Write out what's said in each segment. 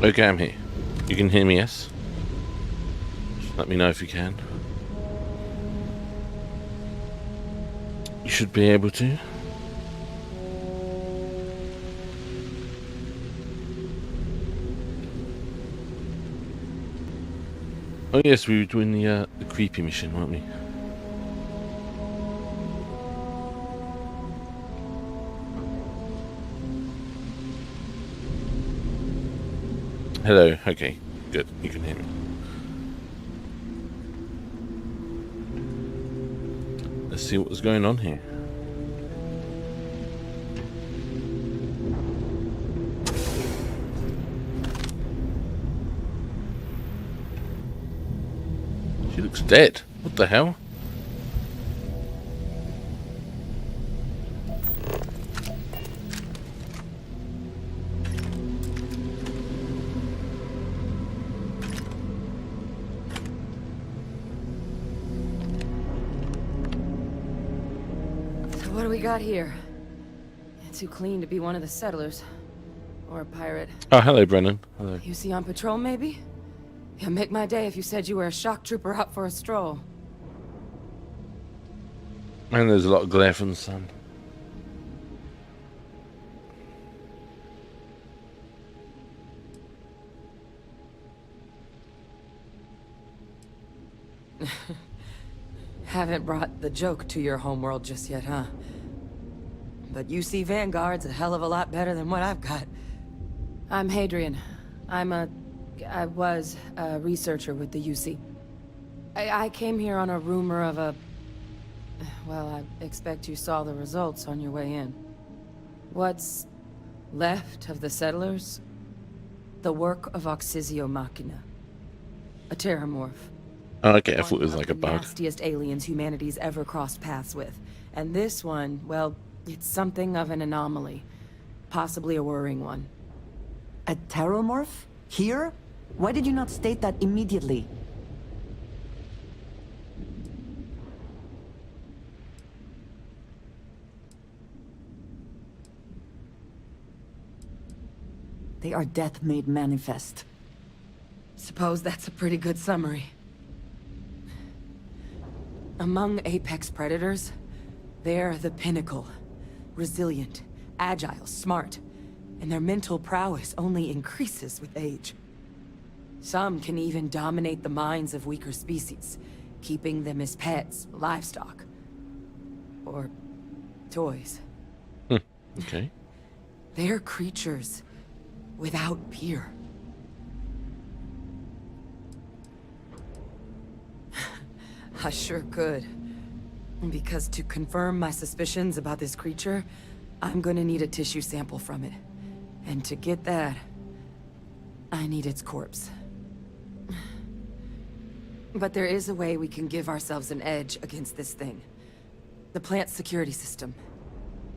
Okay, I'm here. You can hear me, yes? Just let me know if you can. You should be able to. Oh yes, we were doing the creepy mission, weren't we? Hello, okay, good, you can hear me. Let's see what was going on here. She looks dead. What the hell? So what do we got here? too clean to be one of the settlers. Or a pirate. Oh, hello, Brennan. Hello. You see on patrol, maybe? Yeah, make my day if you said you were a shock trooper out for a stroll. And there's a lot of glare from the sun. Haven't brought the joke to your homeworld just yet, huh? But UC Vanguard's a hell of a lot better than what I've got. I'm Hadrian. I was a researcher with the UC. I came here on a rumor of a... Well, I expect you saw the results on your way in. What's left of the settlers? The work of Oxysio Machina. A terramorph. Oh, okay, I thought it was like a One of bug. the nastiest aliens humanity's ever crossed paths with. And this one, well, it's something of an anomaly. Possibly a worrying one. A terramorph? Here? Why did you not state that immediately? They are death made manifest. Suppose that's a pretty good summary. Among apex predators, they're the pinnacle. Resilient, agile, smart. And their mental prowess only increases with age. Some can even dominate the minds of weaker species, keeping them as pets, livestock, or toys. Okay. They're creatures without peer. I sure could. Because to confirm my suspicions about this creature, I'm gonna need a tissue sample from it. And to get that, I need its corpse. But there is a way we can give ourselves an edge against this thing. The plant's security system.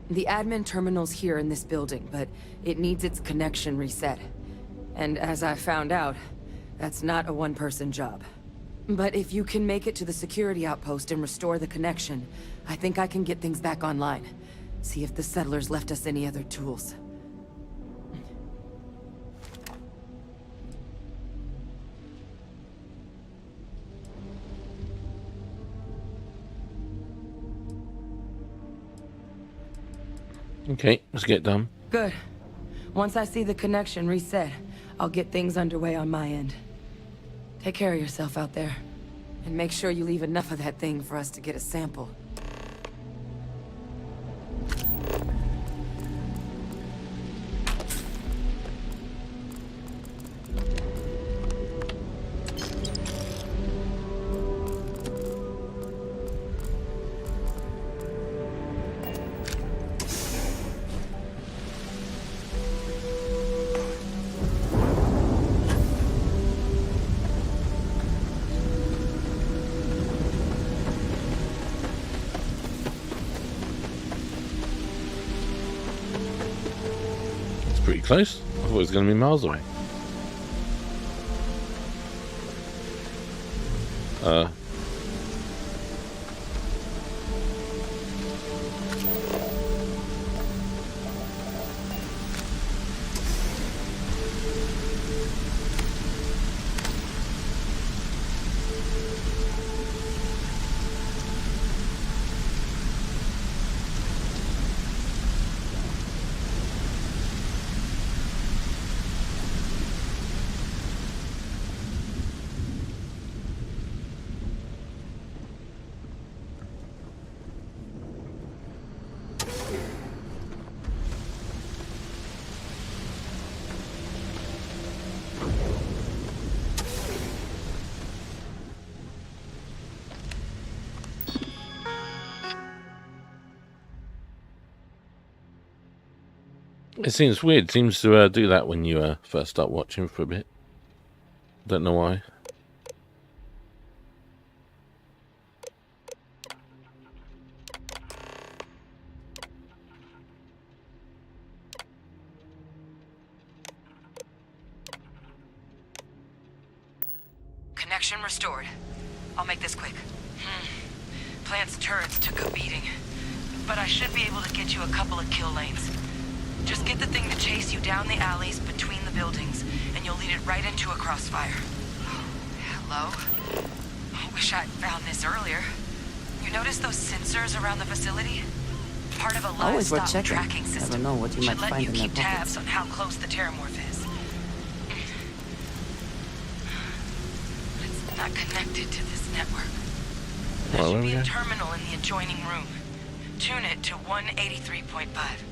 The admin terminal's here in this building, but it needs its connection reset. And as I found out, that's not a one-person job. But if you can make it to the security outpost and restore the connection, I think I can get things back online. See if the settlers left us any other tools. Okay, let's get done. Good. Once I see the connection reset, I'll get things underway on my end. Take care of yourself out there. And make sure you leave enough of that thing for us to get a sample. Pretty close. I thought it was going to be miles away. It seems weird. It seems to do that when you first start watching for a bit. Don't know why. Connection restored. I'll make this quick. Plant's turrets took a beating, but I should be able to get you a couple of kill lanes. Just get the thing to chase you down the alleys between the buildings, and you'll lead it right into a crossfire. Hello? I wish I'd found this earlier. You notice those sensors around the facility? Part of a Always worth livestock checking. tracking system. Never know what you might Should let find you in their keep tabs pockets. on how close the terramorph is. It's not connected to this network. There Well, should there be we a go. terminal in the adjoining room. Tune it to 183.5.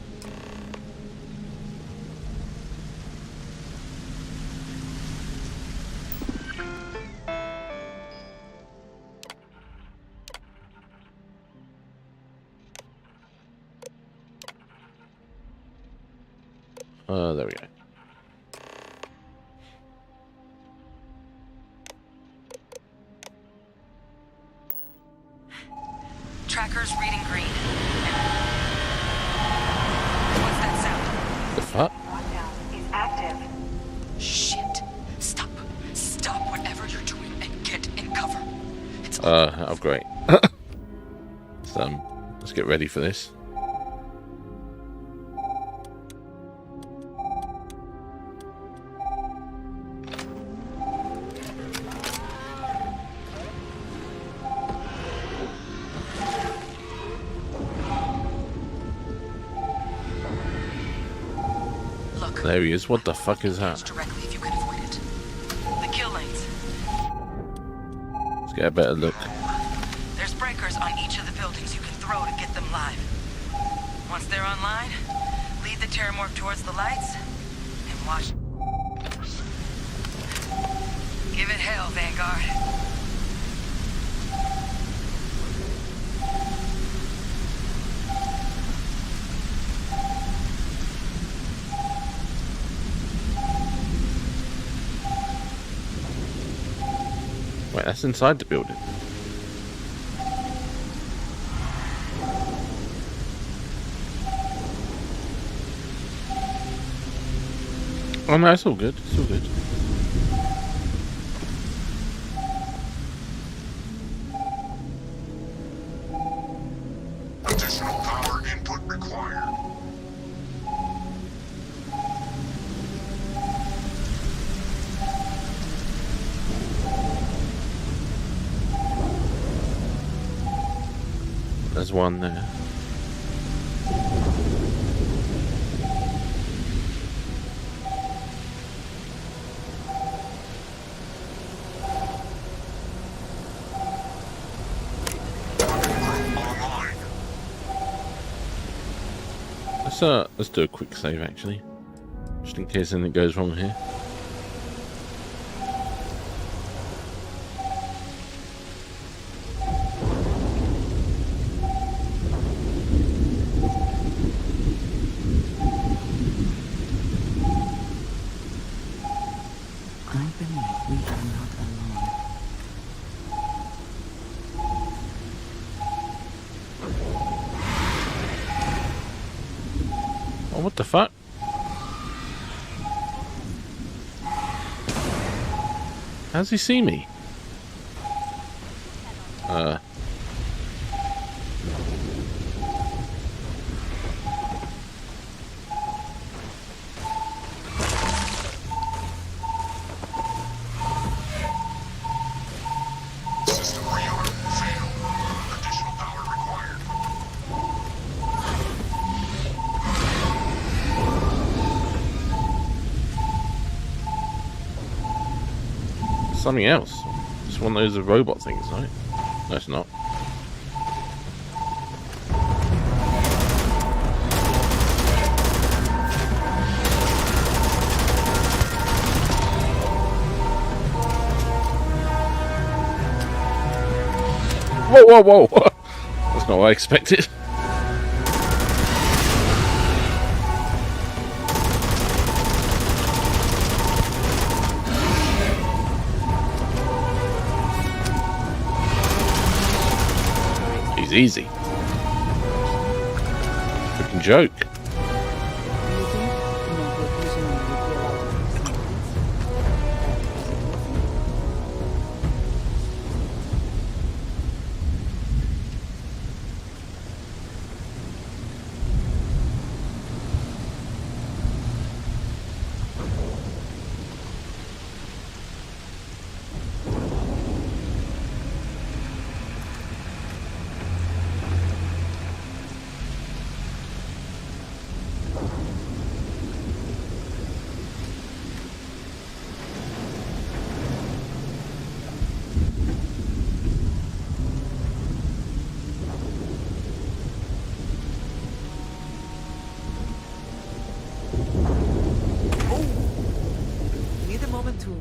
There we go. Tracker's reading green. What's that sound? The fuck? Lockdown is active. Shit. Stop. Stop whatever you're doing and get in cover. It's Oh, great. Let's get ready for this. Look. There he is. What the fuck is that? Directly if you can avoid it. The kill lanes. Let's get a better look. There's breakers on each of the buildings you can throw to get them live. Once they're online, lead the terramorph towards the lights and watch. Give it hell, Vanguard. Wait, that's inside the building. Oh no, it's all good. It's all good. Additional power input required. There's one there. Online. Let's do a quick save actually, just in case anything goes wrong here. I believe we are not alone. Oh, what the fuck? How's he see me? System rearm failed. Additional power required. Something else. It's one of those robot things, right? No, it's not. Whoa, whoa, whoa! That's not what I expected. He's easy. Freaking joke.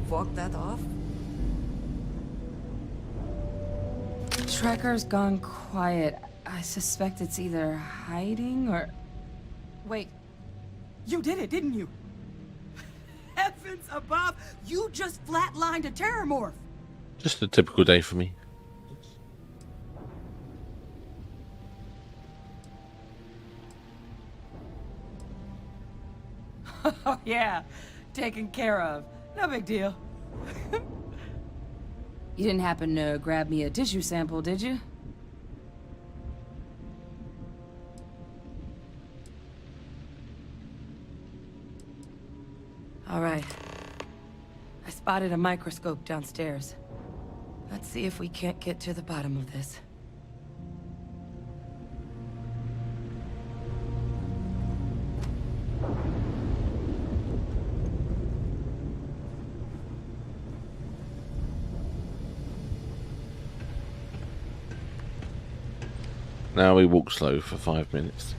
walk that off? Tracker's gone quiet. I suspect it's either hiding or... Wait. You did it, didn't you? Heavens above! You just flatlined a terramorph! Just a typical day for me. Oh, yeah. Taken care of. No big deal. You didn't happen to grab me a tissue sample, did you? All right. I spotted a microscope downstairs. Let's see if we can't get to the bottom of this. Now we walk slow for 5 minutes.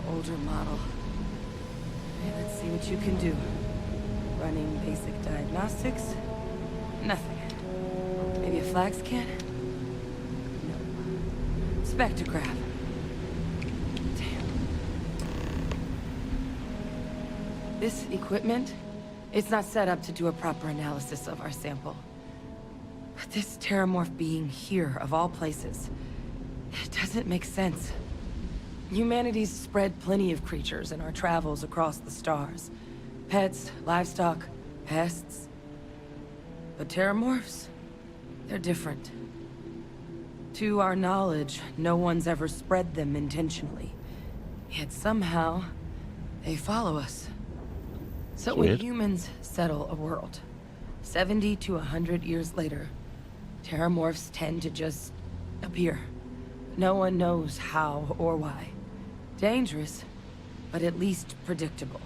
Older model. Okay, let's see what you can do. Running basic diagnostics. Nothing. Maybe a flag scan? No. Spectrograph. Damn. This equipment, it's not set up to do a proper analysis of our sample. But this terramorph being here, of all places, it doesn't make sense. Humanity's spread plenty of creatures in our travels across the stars. Pets, livestock, pests. But terramorphs? They're different. To our knowledge, no one's ever spread them intentionally. Yet somehow, they follow us. So That's when weird. humans settle a world, 70 to 100 years later, terramorphs tend to just appear. No one knows how or why. Dangerous, but at least predictable.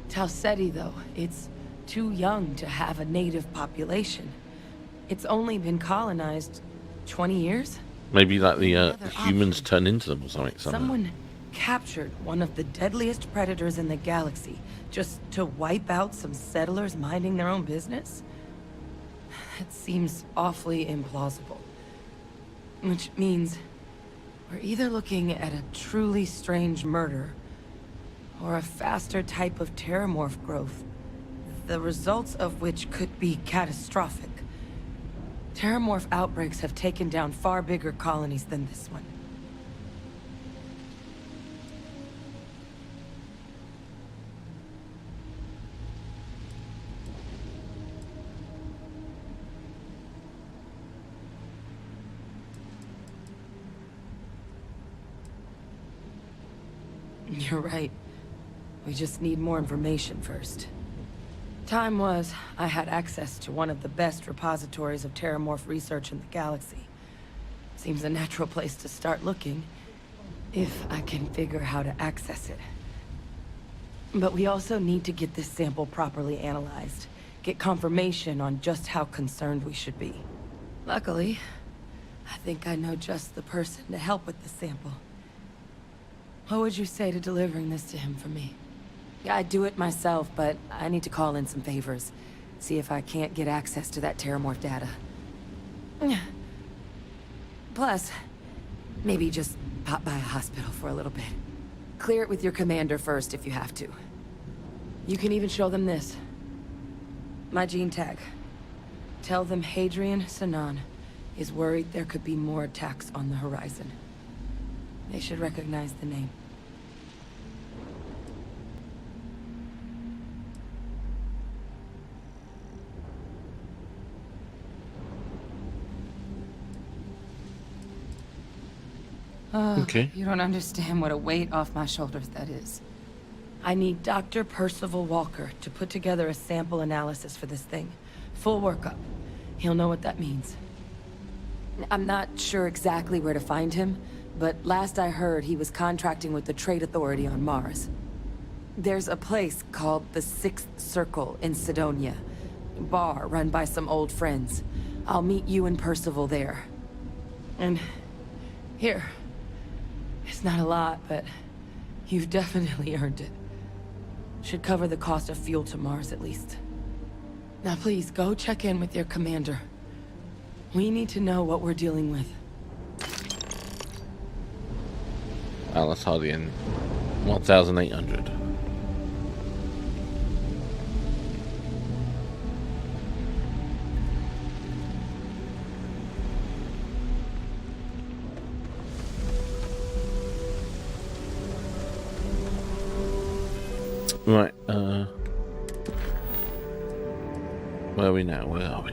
Talseti, though, it's too young to have a native population. It's only been colonized 20 years? Maybe like the Another humans option. turn into them or something. Somehow. Someone captured one of the deadliest predators in the galaxy just to wipe out some settlers minding their own business? That seems awfully implausible. Which means we're either looking at a truly strange murder or a faster type of terramorph growth, the results of which could be catastrophic. Terramorph outbreaks have taken down far bigger colonies than this one. You're right. We just need more information first. Time was, I had access to one of the best repositories of terramorph research in the galaxy. Seems a natural place to start looking, if I can figure how to access it. But we also need to get this sample properly analyzed, get confirmation on just how concerned we should be. Luckily, I think I know just the person to help with the sample. What would you say to delivering this to him for me? I'd do it myself, but I need to call in some favors. See if I can't get access to that terramorph data. Plus, maybe just pop by a hospital for a little bit. Clear it with your commander first if you have to. You can even show them this. My gene tag. Tell them Hadrian Sanan is worried there could be more attacks on the horizon. They should recognize the name. Okay. You don't understand what a weight off my shoulders that is. I need Dr. Percival Walker to put together a sample analysis for this thing. Full workup. He'll know what that means. I'm not sure exactly where to find him, but last I heard he was contracting with the Trade Authority on Mars. There's a place called the Sixth Circle in Sidonia. Bar run by some old friends. I'll meet you and Percival there. And here. It's not a lot, but you've definitely earned it. Should cover the cost of fuel to Mars at least. Now please, go check in with your commander. We need to know what we're dealing with. Well, that's hardly in 1,800. Right, where are we now? Where are we?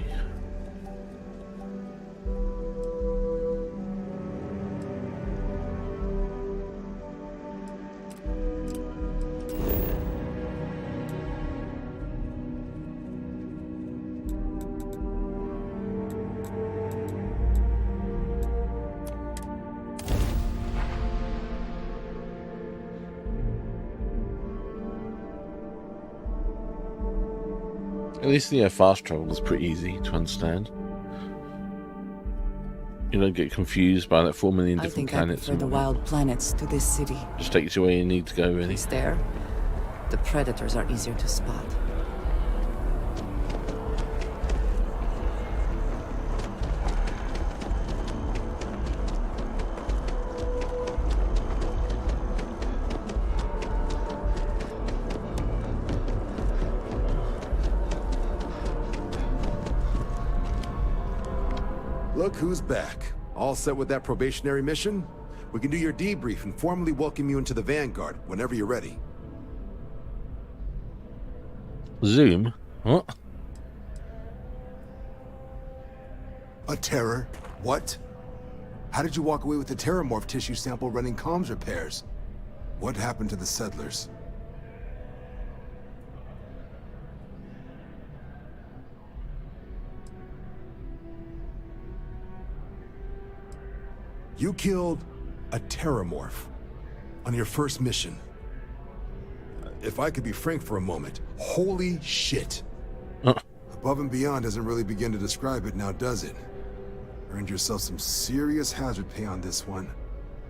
At least the fast travel is pretty easy to understand. You don't get confused by like 4 million I different think I planets. prefer the wild planets to this city. Just takes you where you need to go, At really. least there, the predators are easier to spot. Look who's back. All set with that probationary mission? We can do your debrief and formally welcome you into the Vanguard whenever you're ready. Zoom? What? A terror? What? How did you walk away with the terramorph tissue sample running comms repairs? What happened to the settlers? You killed a terramorph on your first mission. If I could be frank for a moment, holy shit. Above and beyond doesn't really begin to describe it now, does it? Earned yourself some serious hazard pay on this one.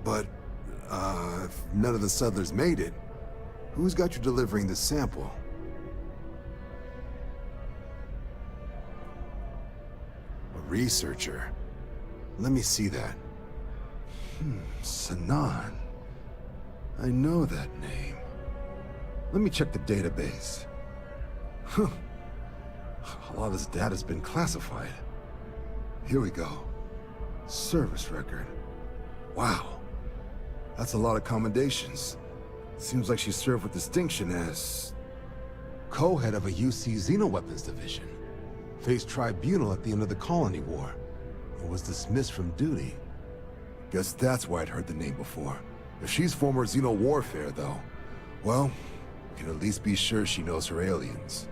But, if none of the settlers made it, who's got you delivering the sample? A researcher. Let me see that. Sanan. I know that name. Let me check the database. Huh. A lot of this data's been classified. Here we go. Service record. Wow. That's a lot of commendations. Seems like she served with distinction as co-head of a UC Xenoweapons division. Faced tribunal at the end of the Colony War. And was dismissed from duty. Guess that's why I'd heard the name before. If she's former Xeno warfare, though, well, we can at least be sure she knows her aliens.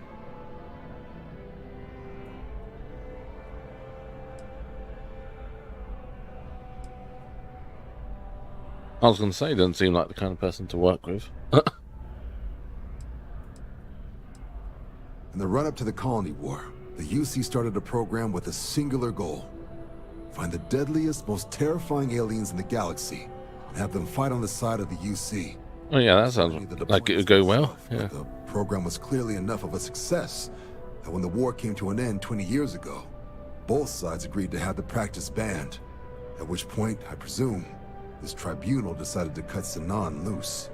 I was going to say, doesn't seem like the kind of person to work with. In the run-up to the Colony War, the UC started a program with a singular goal. Find the deadliest, most terrifying aliens in the galaxy, and have them fight on the side of the UC. Oh yeah, that sounds like it would go well. Yeah. The program was clearly enough of a success that when the war came to an end 20 years ago, both sides agreed to have the practice banned. At which point, I presume, this tribunal decided to cut Sanan loose.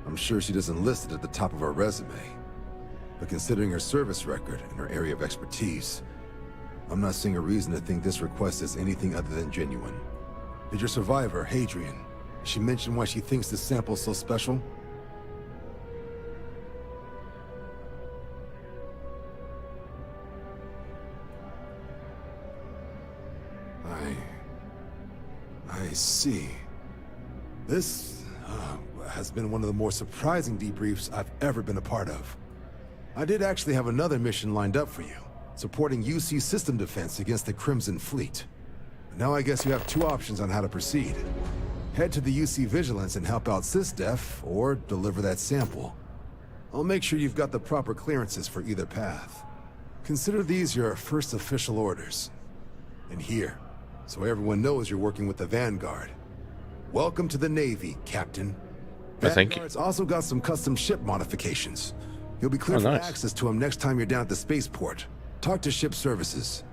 I'm sure she doesn't list it at the top of her resume, but considering her service record and her area of expertise, I'm not seeing a reason to think this request is anything other than genuine. Did your survivor, Hadrian, she mention why she thinks this sample's so special? see. This has been one of the more surprising debriefs I've ever been a part of. I did actually have another mission lined up for you, supporting UC system defense against the Crimson Fleet. But now I guess you have two options on how to proceed. Head to the UC Vigilance and help out SysDef, or deliver that sample. I'll make sure you've got the proper clearances for either path. Consider these your first official orders. And here, so everyone knows you're working with the Vanguard. Welcome to the Navy, Captain. Thank you. Vanguard's also got some custom ship modifications. You'll be cleared for nice. access to them next time you're down at the spaceport. Talk to ship services.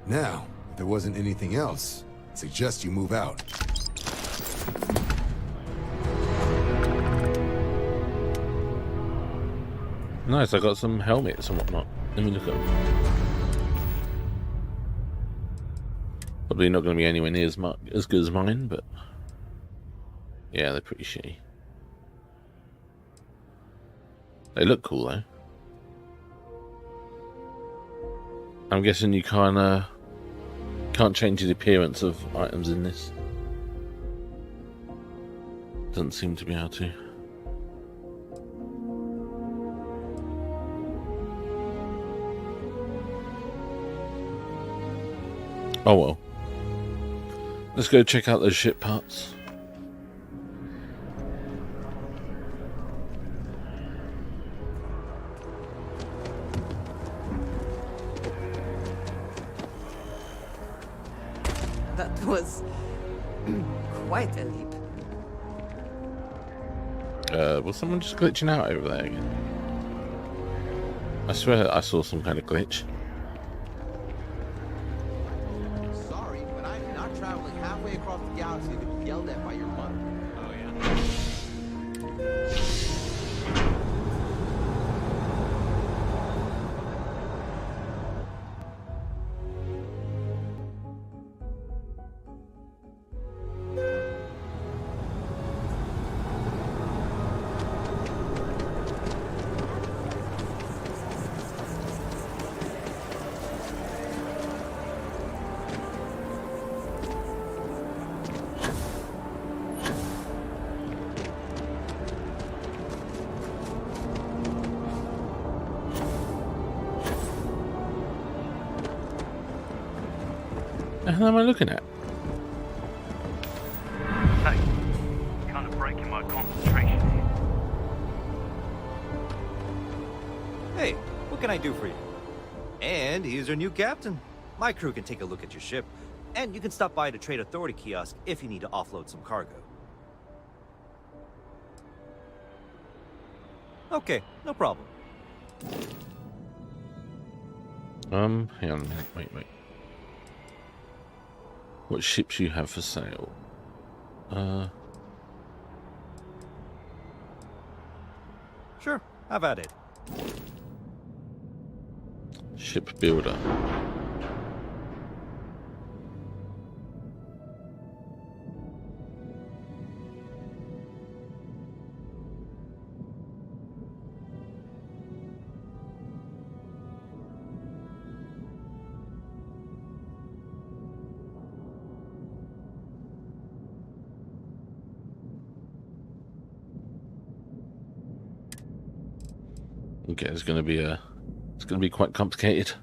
Now, if there wasn't anything else, I suggest you move out. Nice, I got some helmets and whatnot. Let me look at them. Probably not going to be anywhere near as good as mine, but yeah, they're pretty shitty. They look cool though. I'm guessing you can't change the appearance of items in this. Doesn't seem to be able to. Oh well. Let's go check out those ship parts. That was quite a leap. Was someone just glitching out over there again? I swear I saw some kind of glitch. Sorry, but I'm not traveling halfway across the galaxy to be yelled at by your mother. Oh, yeah. What the hell am I looking at? Hey, kind of breaking my concentration here. Hey, what can I do for you? And here's your new captain. My crew can take a look at your ship, and you can stop by the Trade Authority kiosk if you need to offload some cargo. Okay, no problem. Hang on a minute, wait. What ships you have for sale? Sure, have at it. Ship builder. Okay, it's going to be quite complicated.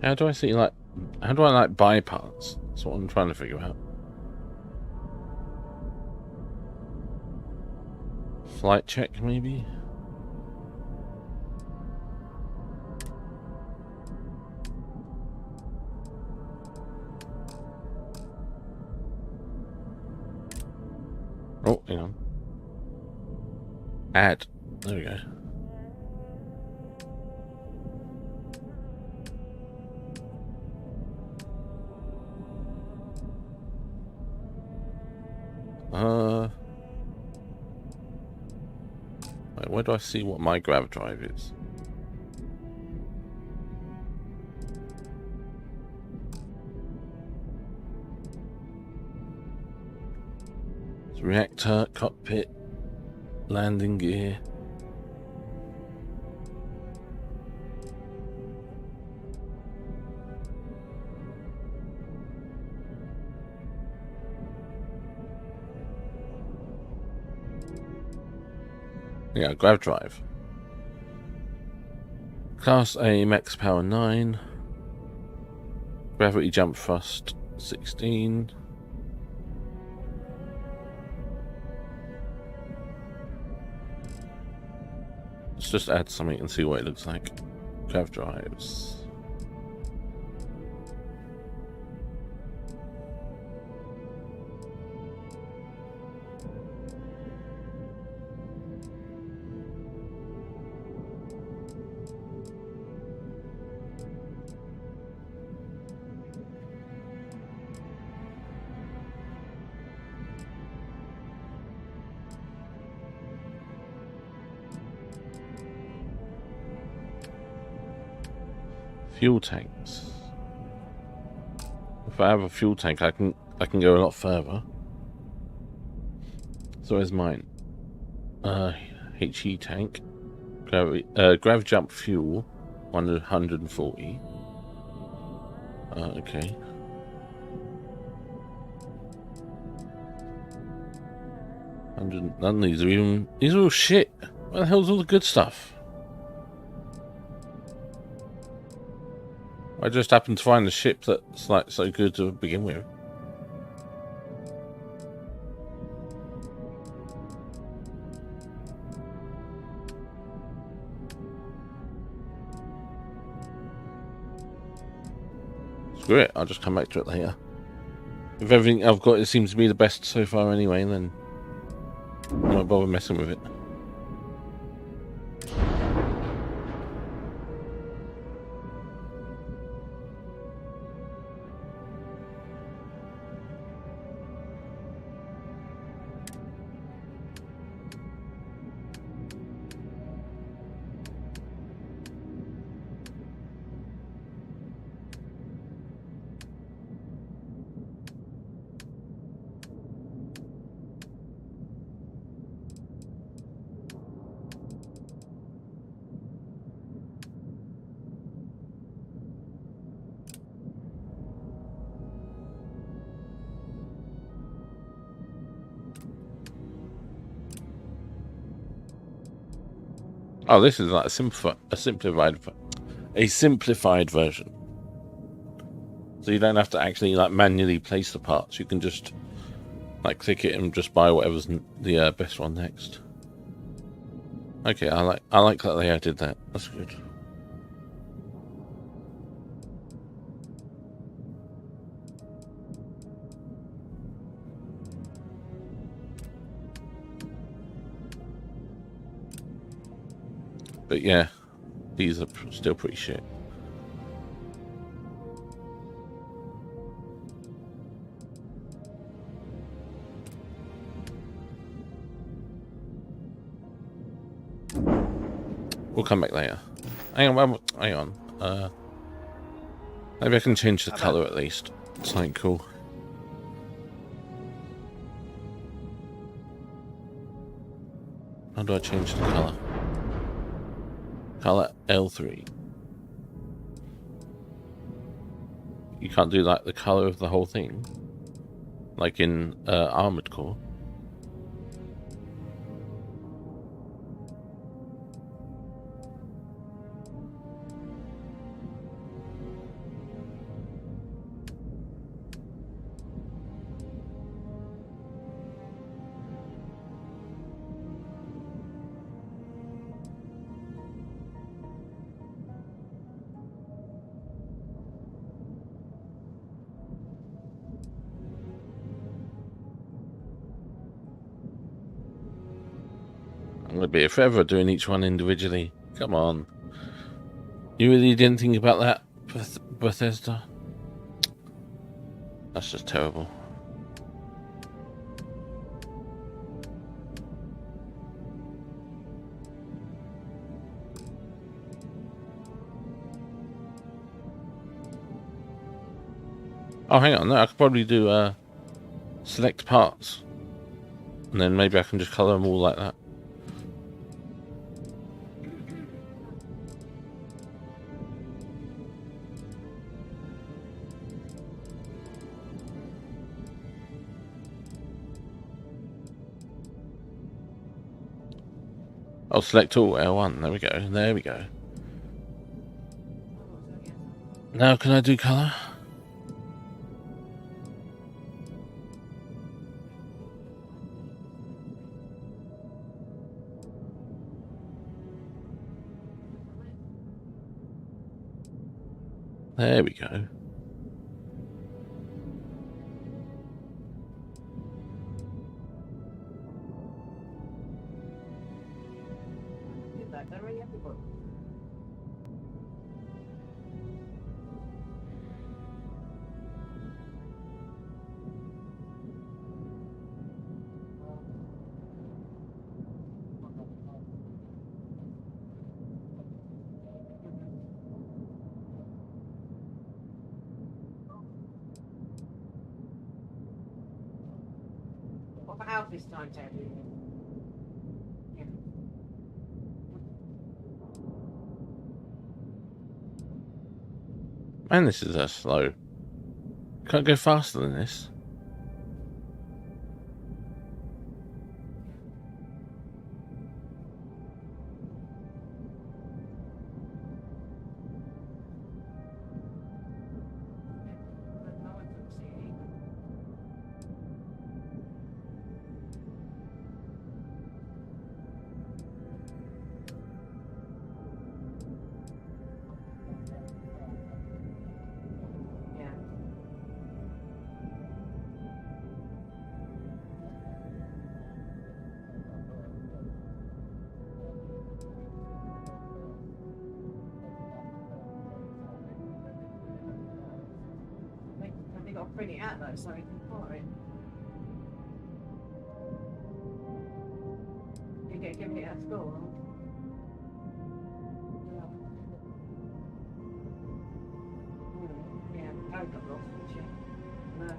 How do I buy parts? That's what I'm trying to figure out. Flight check, maybe? Oh, hang on. Add. There we go. Where do I see what my grav drive is? It's reactor, cockpit, landing gear. Yeah, grav drive. Class A max power 9. Gravity jump thrust 16. Let's just add something and see what it looks like. Grav drives. Fuel tanks. If I have a fuel tank, I can go a lot further. So is mine. HE tank. Grav jump fuel 140. Okay. None of these are even. These are all shit. Where the hell's all the good stuff? I just happened to find a ship that's like so good to begin with. Screw it, I'll just come back to it later. If everything I've got it seems to be the best so far anyway, then I won't bother messing with it. Oh, this is like a simplified version. So you don't have to actually like manually place the parts. You can just like click it and just buy whatever's the best one next. Okay, I like that they added that. That's good. But yeah, these are still pretty shit. We'll come back later. Hang on. Maybe I can change the color at least. Something cool. How do I change the color? Color L3. You can't do like the color of the whole thing, like in Armored Core. I'm gonna be here forever doing each one individually. Come on. You really didn't think about that, Bethesda? That's just terrible. Oh, hang on. No, I could probably do select parts, and then maybe I can just color them all like that. Oh, select all L1. There we go. There we go. Now can I do color? There we go. What about this time, Ted? Man, this is slow. Can't go faster than this. Got to print it out though, so we can color it. You get given it at school. Yeah, I got lost, didn't you? No.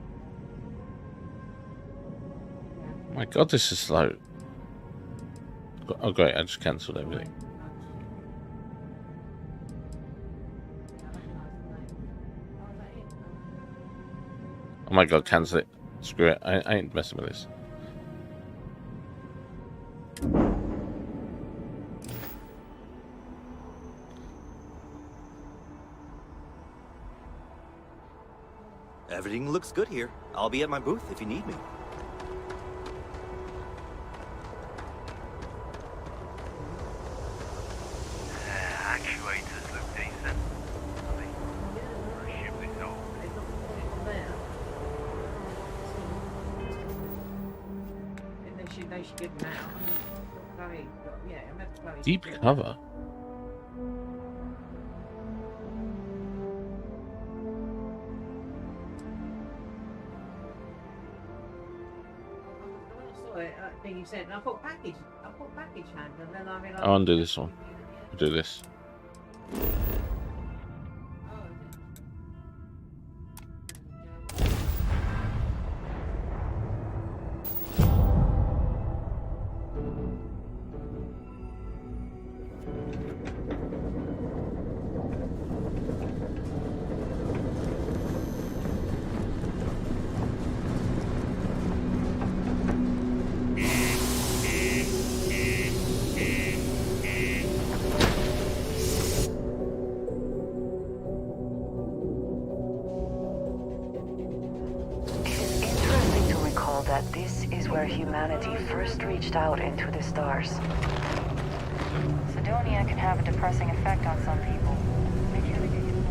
My God, this is slow. Oh great, I just cancelled everything. Oh my God, cancel it. Screw it. I ain't messing with this. Everything looks good here. I'll be at my booth if you need me. Actuators look decent. I think for a ship this old. They should get them out. Yeah, I'm at the Deep cover. Thing you said, and I put package hand, and then I realised. I'll undo this one. I'll do this. That this is where humanity first reached out into the stars. Sidonia can have a depressing effect on some people. Make sure to get your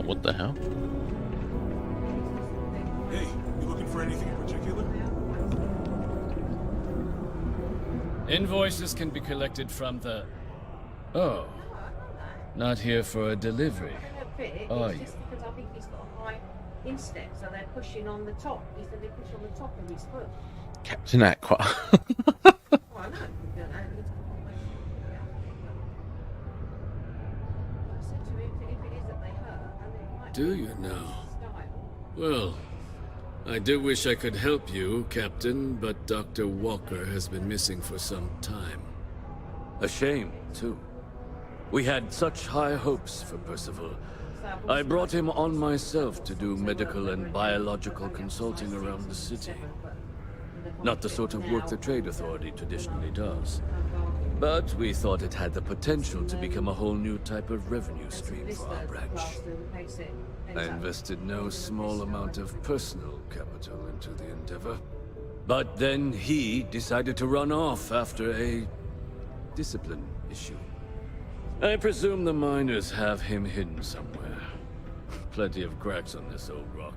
What the hell? Hey, you looking for anything in particular? Invoices can be collected from the... Oh. Not here for a delivery, are you? instep, so they're pushing on the top. He said they push on the top of his foot. Captain Aqua. Oh, I know. You don't know. I said to him, if it is that they hurt, and it might Do be you now? style. Well, I do wish I could help you, Captain, but Dr. Walker has been missing for some time. A shame, too. We had such high hopes for Percival. I brought him on myself to do medical and biological consulting around the city. Not the sort of work the Trade Authority traditionally does. But we thought it had the potential to become a whole new type of revenue stream for our branch. I invested no small amount of personal capital into the endeavor. But then he decided to run off after a discipline issue. I presume the miners have him hidden somewhere. Plenty of cracks on this old rock.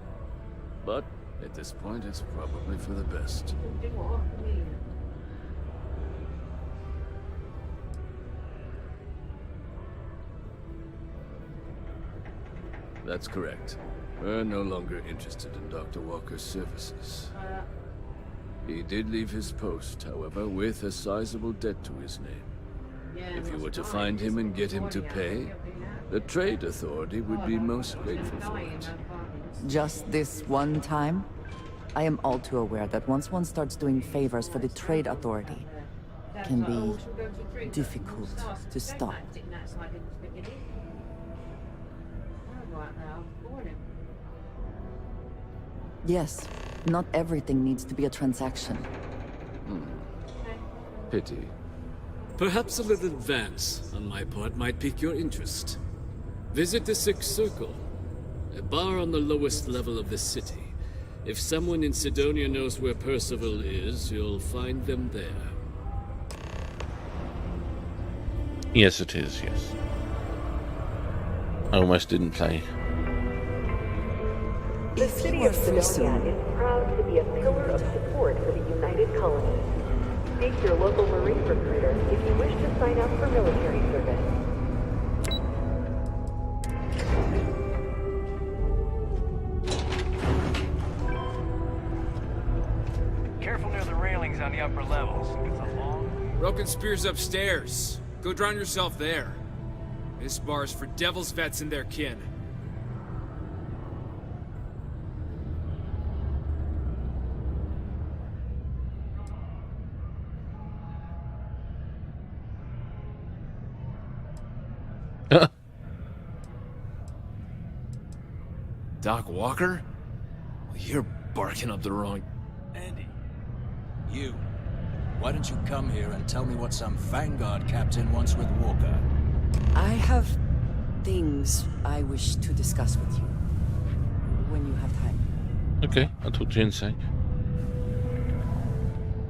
But at this point, it's probably for the best. That's correct. We're no longer interested in Dr. Walker's services. He did leave his post, however, with a sizable debt to his name. If you were to find him and get him to pay, the Trade Authority would be most grateful for it. Just this one time? I am all too aware that once one starts doing favors for the Trade Authority, it can be difficult to stop. Yes, not everything needs to be a transaction. Pity. Perhaps a little advance on my part might pique your interest. Visit the Sixth Circle, a bar on the lowest level of the city. If someone in Sidonia knows where Percival is, you'll find them there. Yes, it is, yes. I almost didn't play. The city of Sidonia is proud to be a pillar of support for the United Colonies. Seek your local Marine recruiter if you wish to sign up for military service. Careful near the railings on the upper levels. It's a long... Broken Spear's upstairs. Go drown yourself there. This bar's for devil's vets and their kin. Doc Walker? Well, you're barking up the wrong... Andy, you. Why don't you come here and tell me what some Vanguard captain wants with Walker? I have things I wish to discuss with you. When you have time. Okay, I'll talk to you in a sec.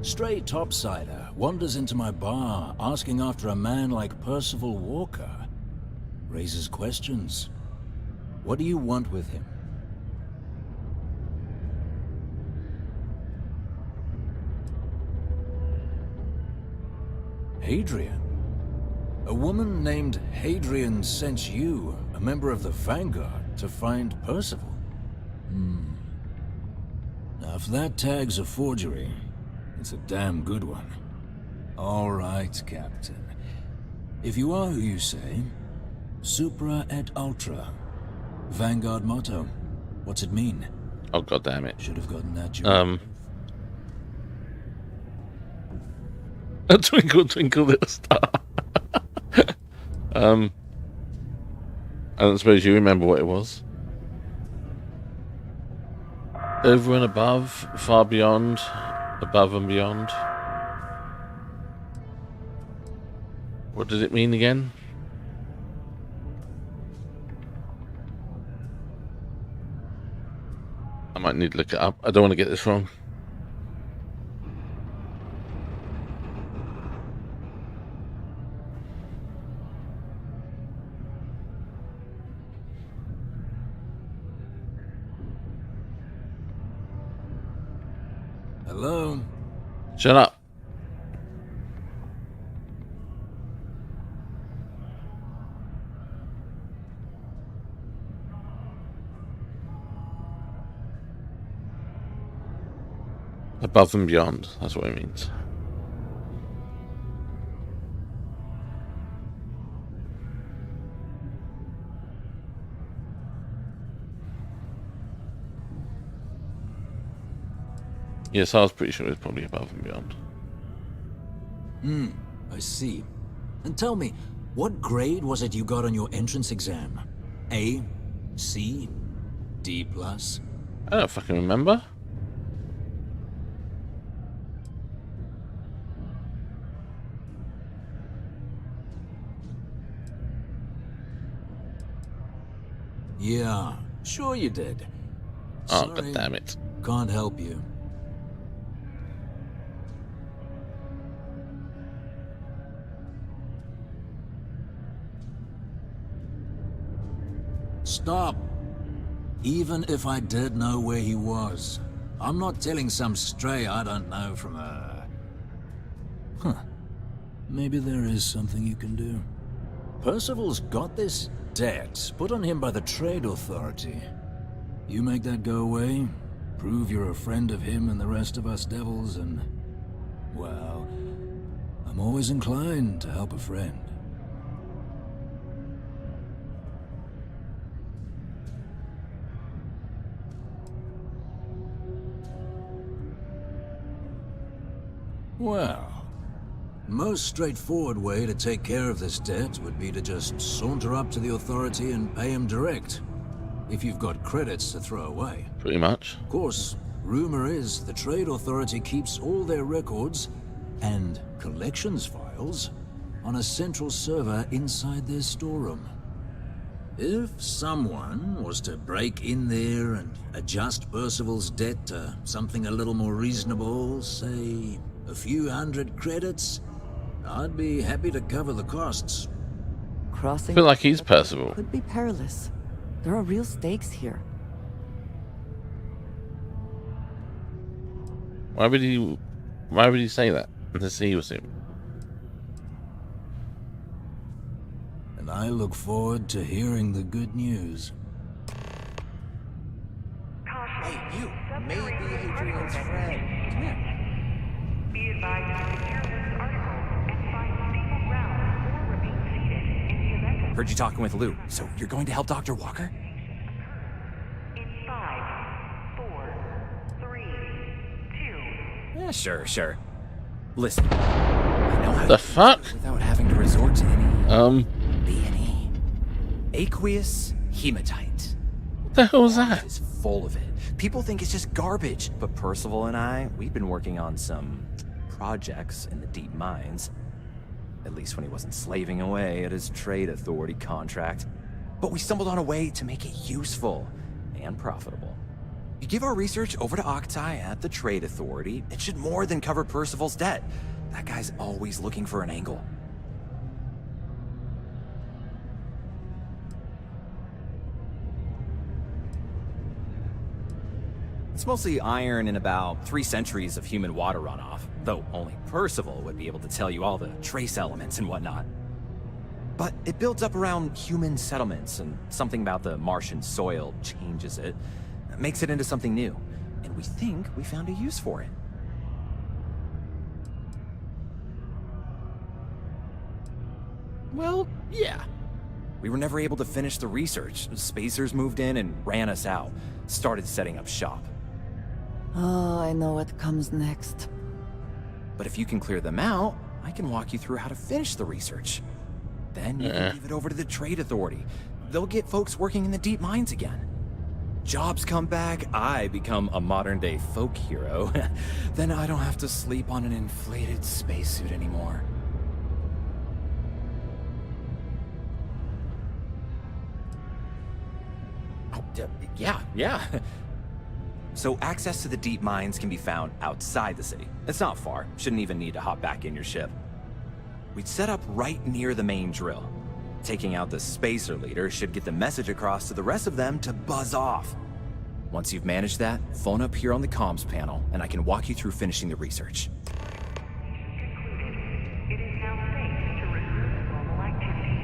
Stray topsider wanders into my bar asking after a man like Percival Walker. Raises questions. What do you want with him? Hadrian? A woman named Hadrian sent you, a member of the Vanguard, to find Percival? Now, if that tag's a forgery, it's a damn good one. All right, Captain. If you are who you say, Supra et Ultra. Vanguard motto. What's it mean? Oh, god damn it. Should have gotten that job. A twinkle, twinkle, little star. I don't suppose you remember what it was. Over and above, far beyond, above and beyond. What does it mean again? I might need to look it up. I don't want to get this wrong. Hello? Shut up. Above and beyond, that's what it means. Yes, I was pretty sure it was probably above and beyond. I see. And tell me, what grade was it you got on your entrance exam? A? C? D+? I don't fucking remember. Yeah, sure you did. Oh, Sorry, god damn it. can't help you. Stop. Even if I did know where he was, I'm not telling some stray I don't know from a... Huh. Maybe there is something you can do. Percival's got this debt put on him by the Trade Authority. You make that go away, prove you're a friend of him and the rest of us devils, and... well, I'm always inclined to help a friend. Well, most straightforward way to take care of this debt would be to just saunter up to the authority and pay him direct, if you've got credits to throw away. Pretty much. Of course, rumor is the Trade Authority keeps all their records and collections files on a central server inside their storeroom. If someone was to break in there and adjust Percival's debt to something a little more reasonable, say a few hundred credits, I'd be happy to cover the costs. Crossing I feel like he's Percival. could be perilous. There are real stakes here. Why would he say that? Unless he was him. And I look forward to hearing the good news. Hey, you! Maybe Adrian's friend. Come here. Be advised to secure this article and find stable ground or remain seated in the event of... Heard you talking with Lou, so you're going to help Dr. Walker? In 5, 4, 3, 2... Yeah, sure. Listen, I know how The to fuck? without having to resort to any... B&E. Aqueous hematite. What the hell was that? It's full of it. People think it's just garbage, but Percival and I, we've been working on some projects in the deep mines. At least when he wasn't slaving away at his Trade Authority contract. But we stumbled on a way to make it useful and profitable. You give our research over to Octai at the Trade Authority, it should more than cover Percival's debt. That guy's always looking for an angle. It's mostly iron and about 3 centuries of human water runoff, though only Percival would be able to tell you all the trace elements and whatnot. But it builds up around human settlements, and something about the Martian soil changes it, makes it into something new, and we think we found a use for it. Well, yeah. We were never able to finish the research. Spacers moved in and ran us out, started setting up shop. Oh, I know what comes next. But if you can clear them out, I can walk you through how to finish the research. Then you can leave it over to the Trade Authority. They'll get folks working in the deep mines again. Jobs come back, I become a modern-day folk hero. Then I don't have to sleep on an inflated spacesuit anymore. Oh, yeah. So access to the deep mines can be found outside the city. It's not far. Shouldn't even need to hop back in your ship. We'd set up right near the main drill. Taking out the spacer leader should get the message across to the rest of them to buzz off. Once you've managed that, phone up here on the comms panel, and I can walk you through finishing the research. It is now safe to resume normal activity.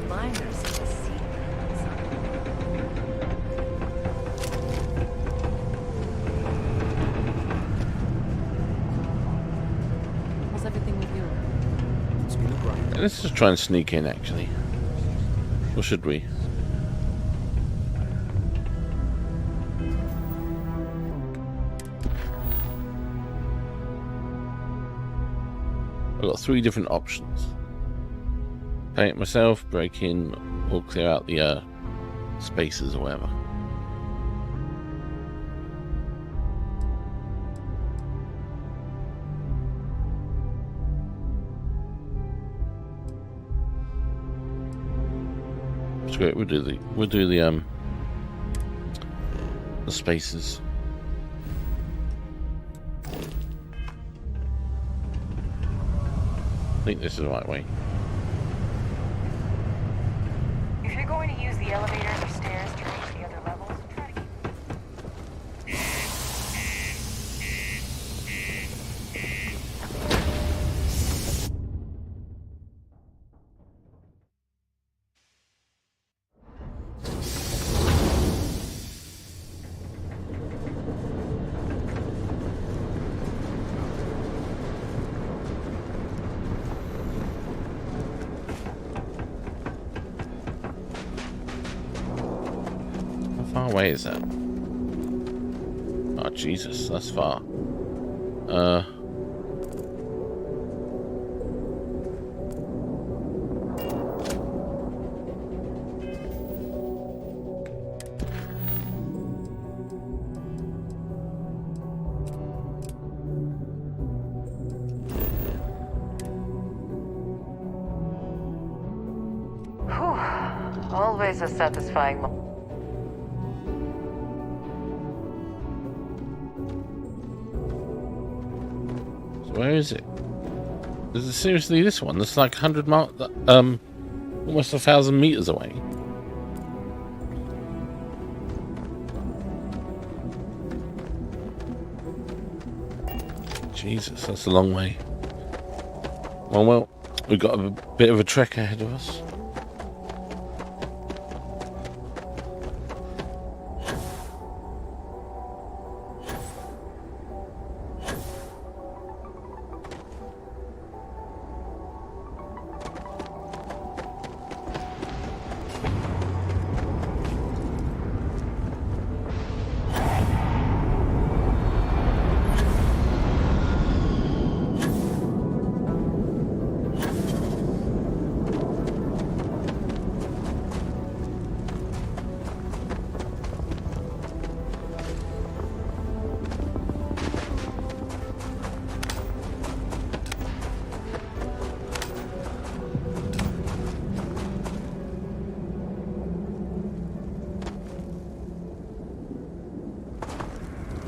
miners in the sea. How's everything with you? It's been a grind. Let's just try and sneak in, actually. Or should we? I've got 3 different options. Play it myself, break in, or clear out the spaces or whatever. Screw it, we'll do the spaces. I think this is the right way. If you're going to use the elevators or stairs to reach the other levels, try to keep... How far away is that? Oh Jesus, that's far. Whew. Always a satisfying moment. Where is it? Is it seriously this one? That's like 100 miles, almost 1,000 meters away. Jesus, that's a long way. Well, we've got a bit of a trek ahead of us.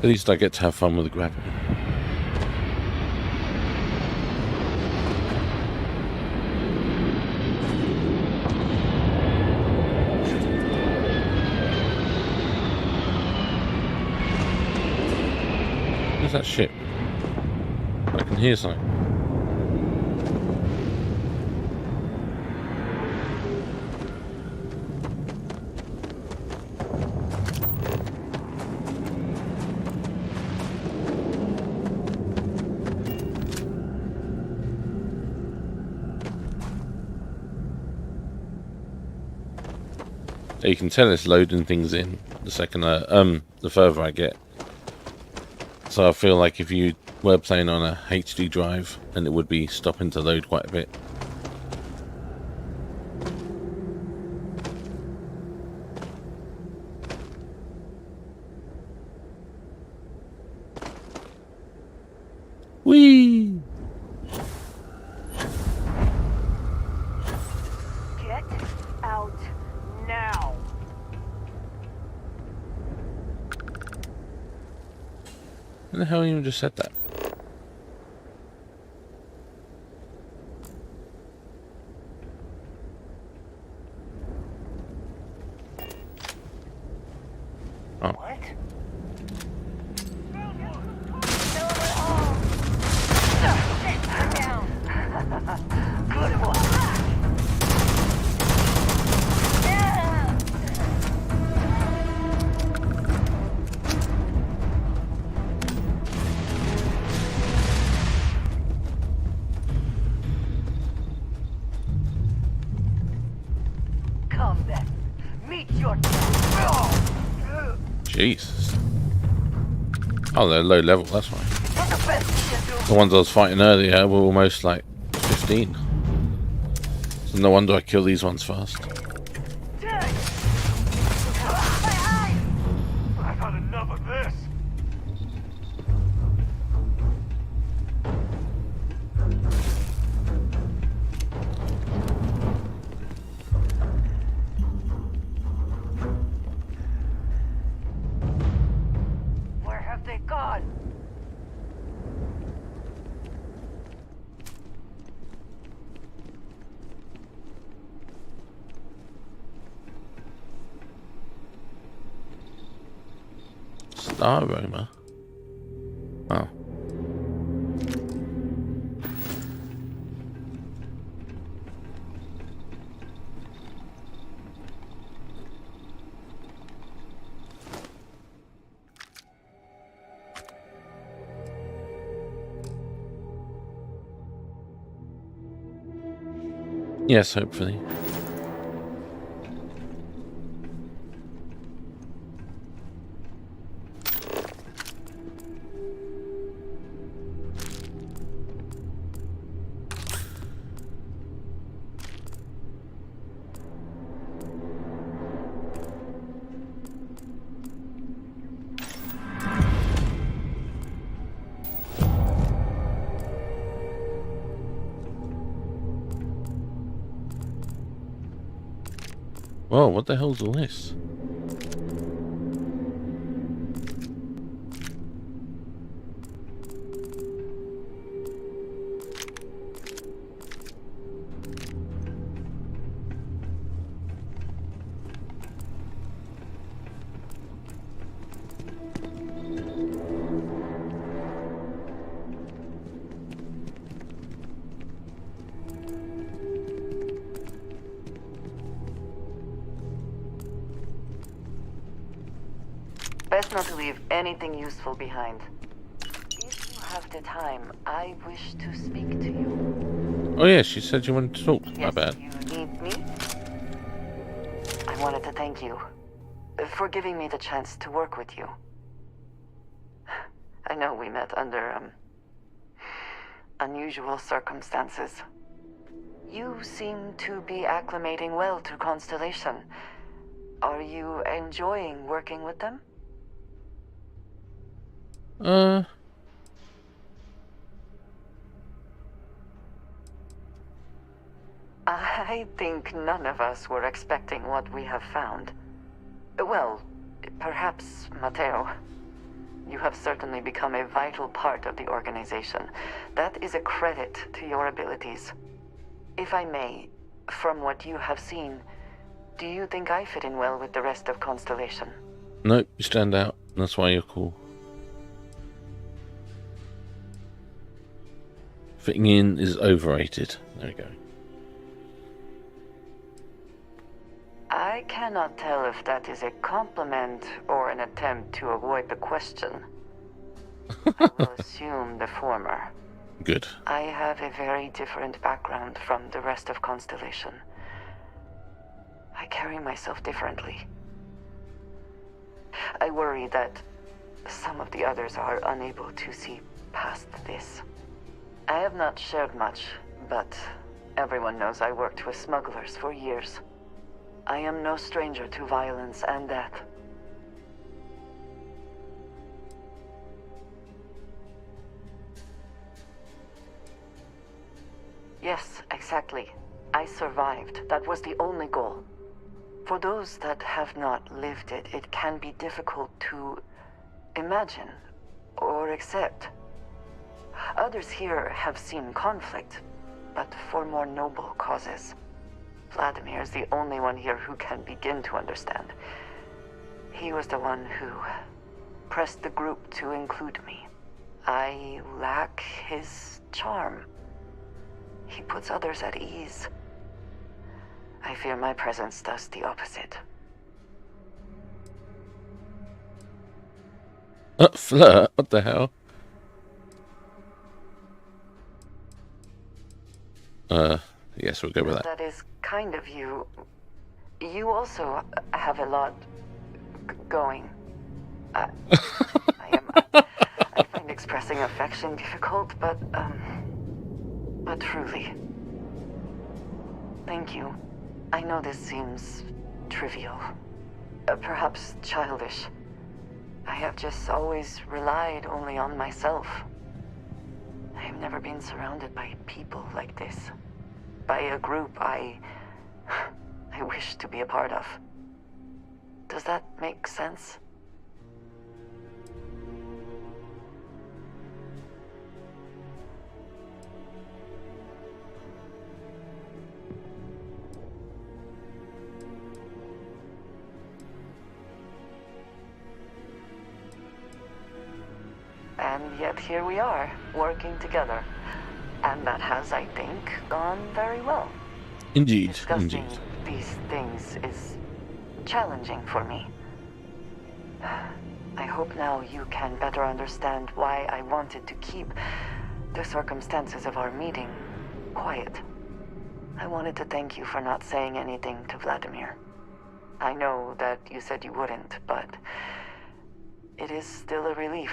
At least I get to have fun with the gravity. Where's that ship? I can hear something. You can tell it's loading things in the second, the further I get. So I feel like if you were playing on a HD drive, then it would be stopping to load quite a bit. Whee! Get out now. Who the hell even just said that? Oh. What? Down. Good one. Jesus. Oh, they're low level, that's why. The ones I was fighting earlier were almost like 15. So no wonder I kill these ones fast. I've had enough of this. Where have they gone? Star aroma. Oh. Yes, hopefully. Whoa, what the hell's all this? Best not to leave anything useful behind. If you have the time, I wish to speak to you. Oh yeah, she said you wanted to talk. My Yes, bad. you need me? I wanted to thank you for giving me the chance to work with you. I know we met under, unusual circumstances. You seem to be acclimating well to Constellation. Are you enjoying working with them? I think none of us were expecting what we have found. Well, perhaps Mateo. You have certainly become a vital part of the organization. That is a credit to your abilities. If I may, from what you have seen, do you think I fit in well with the rest of Constellation? Nope, you stand out. That's why you're cool. Fitting in is overrated. There we go. I cannot tell if that is a compliment or an attempt to avoid the question. I will assume the former. Good. I have a very different background from the rest of Constellation. I carry myself differently. I worry that some of the others are unable to see past this. I have not shared much, but everyone knows I worked with smugglers for years. I am no stranger to violence and death. Yes, exactly. I survived. That was the only goal. For those that have not lived it, it can be difficult to imagine or accept. Others here have seen conflict, but for more noble causes. Vladimir is the only one here who can begin to understand. He was the one who pressed the group to include me. I lack his charm. He puts others at ease. I fear my presence does the opposite. Flirt? What the hell? Yes, we'll go with that. That is kind of you. you also have a lot going. I find expressing affection difficult, but truly. Thank you. I know this seems trivial, perhaps childish. I have just always relied only on myself. I have never been surrounded by people like this. By a group I wish to be a part of. Does that make sense? And yet here we are, working together. And that has, I think, gone very well. Indeed, Discussing indeed. these things is challenging for me. I hope now you can better understand why I wanted to keep the circumstances of our meeting quiet. I wanted to thank you for not saying anything to Vladimir. I know that you said you wouldn't, but it is still a relief.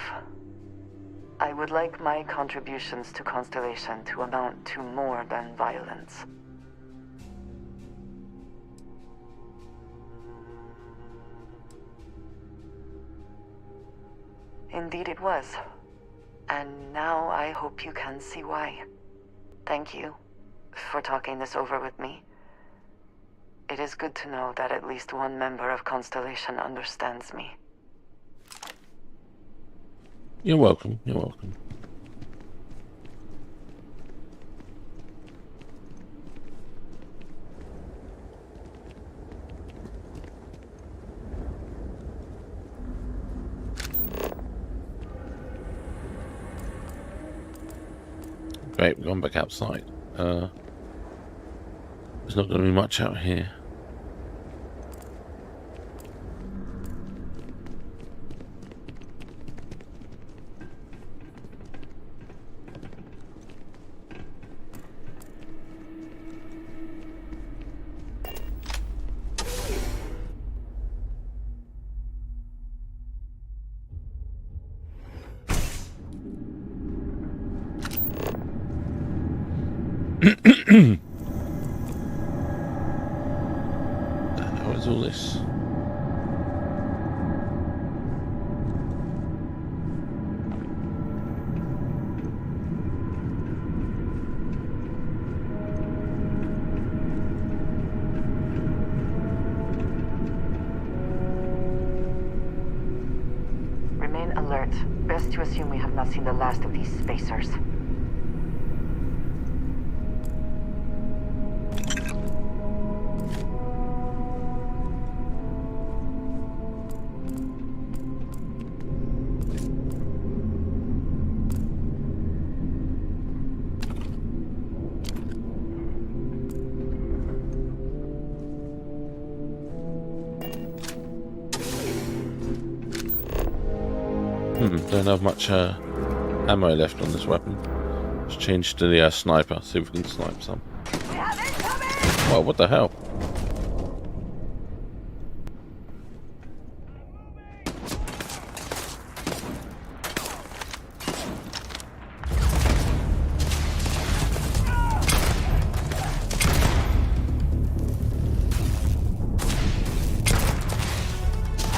I would like my contributions to Constellation to amount to more than violence. Indeed it was. And now I hope you can see why. Thank you for talking this over with me. It is good to know that at least one member of Constellation understands me. You're welcome, you're welcome. Great, we're going back outside. There's not going to be much out here. How is all this? Remain alert. Best to assume we have not seen the last of these spacers. Don't have much ammo left on this weapon. Let's change to the sniper, see if we can snipe some. Whoa, what the hell?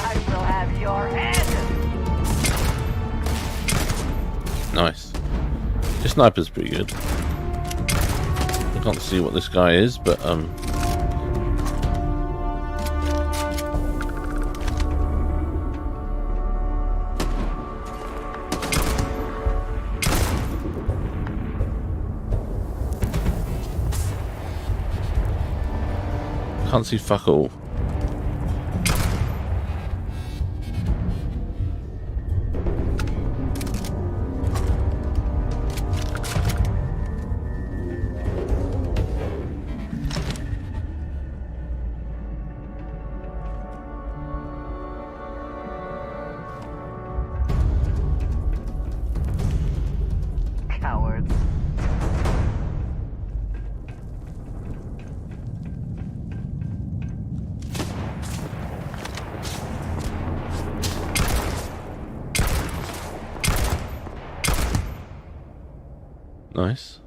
I will have your head! Nice. This sniper's pretty good. I can't see what this guy is, but can't see fuck all. Cowards. Nice.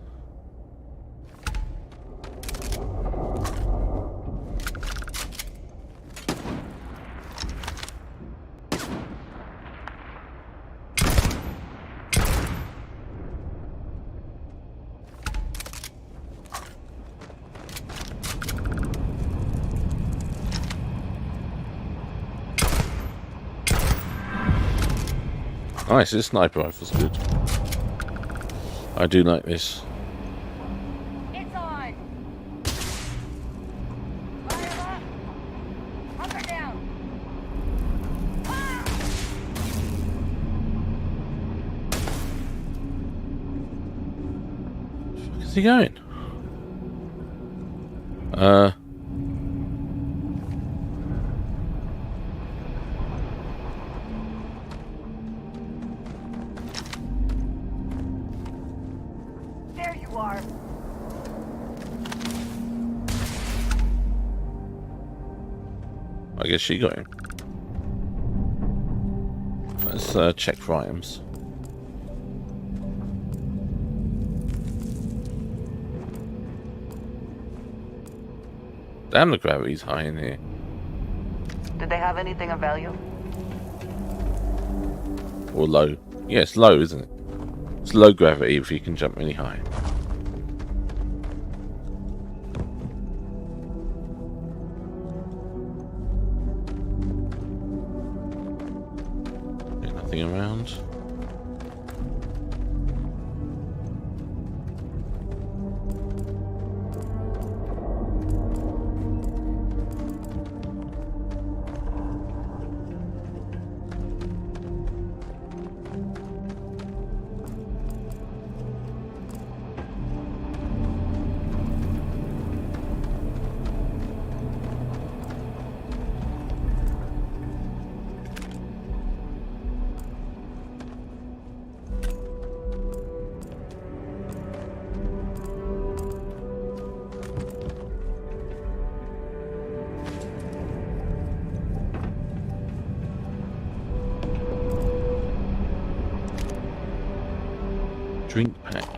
Nice, this sniper rifle's good. I do like this. It's on. Fire up. Up or down. Where's he going? There you are. I guess she got him. Let's check for items. Damn, the gravity's high in here. Did they have anything of value? Or low. Yeah, it's low, isn't it? It's low gravity if you can jump really high. Okay, nothing around. Drink pack.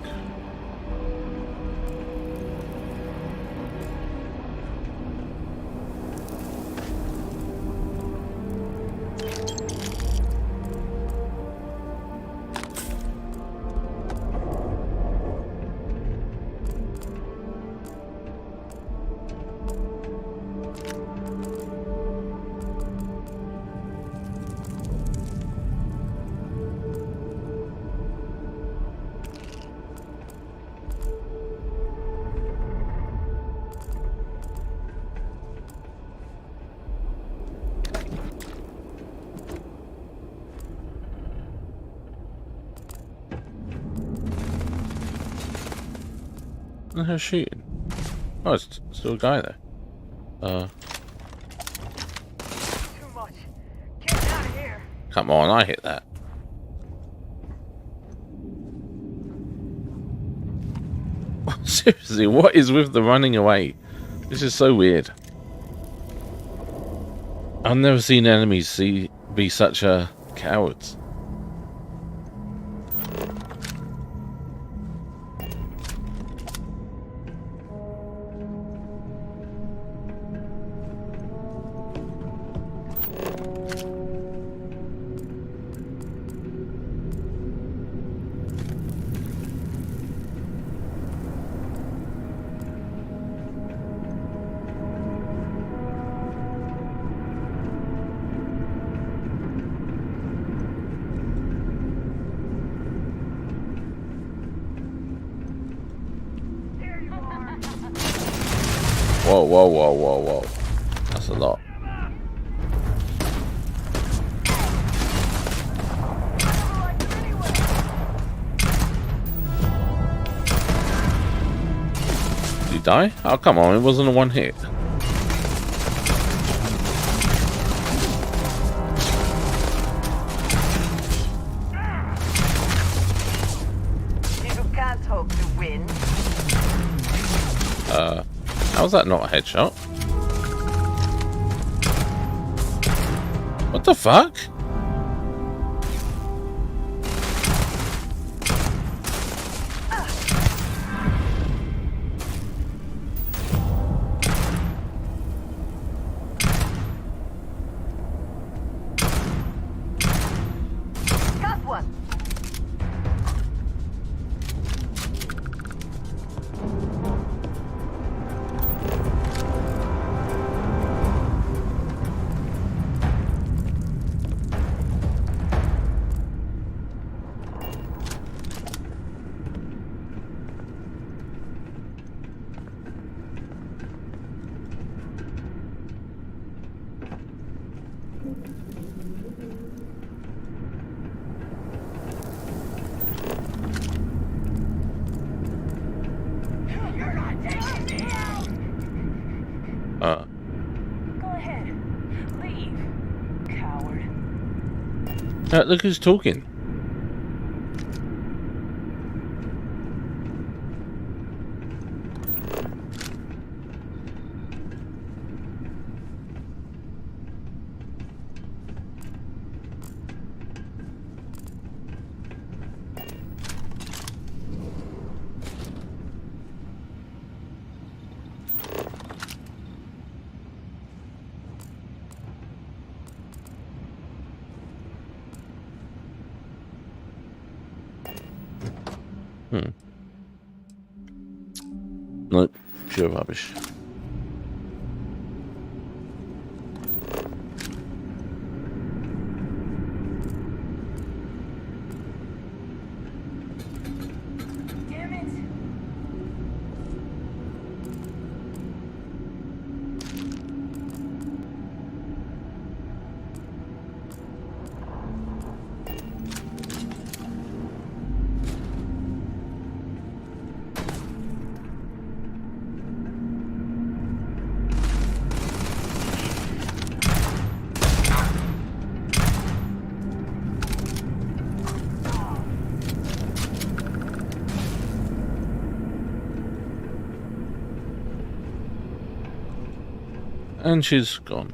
And her shooting. Oh, it's still a guy there. Too much. Get out of here. Come on, I hit that. Seriously, what is with the running away? This is so weird. I've never seen enemies be such cowards. Whoa, whoa, whoa, whoa, whoa. That's a lot. Did he die? Oh, come on, it wasn't a one hit. You can't hope to win. How's that not a headshot? What the fuck? one. Go ahead. Leave, coward. Look who's talking. Nope, pure rubbish. Damn it! And she's gone.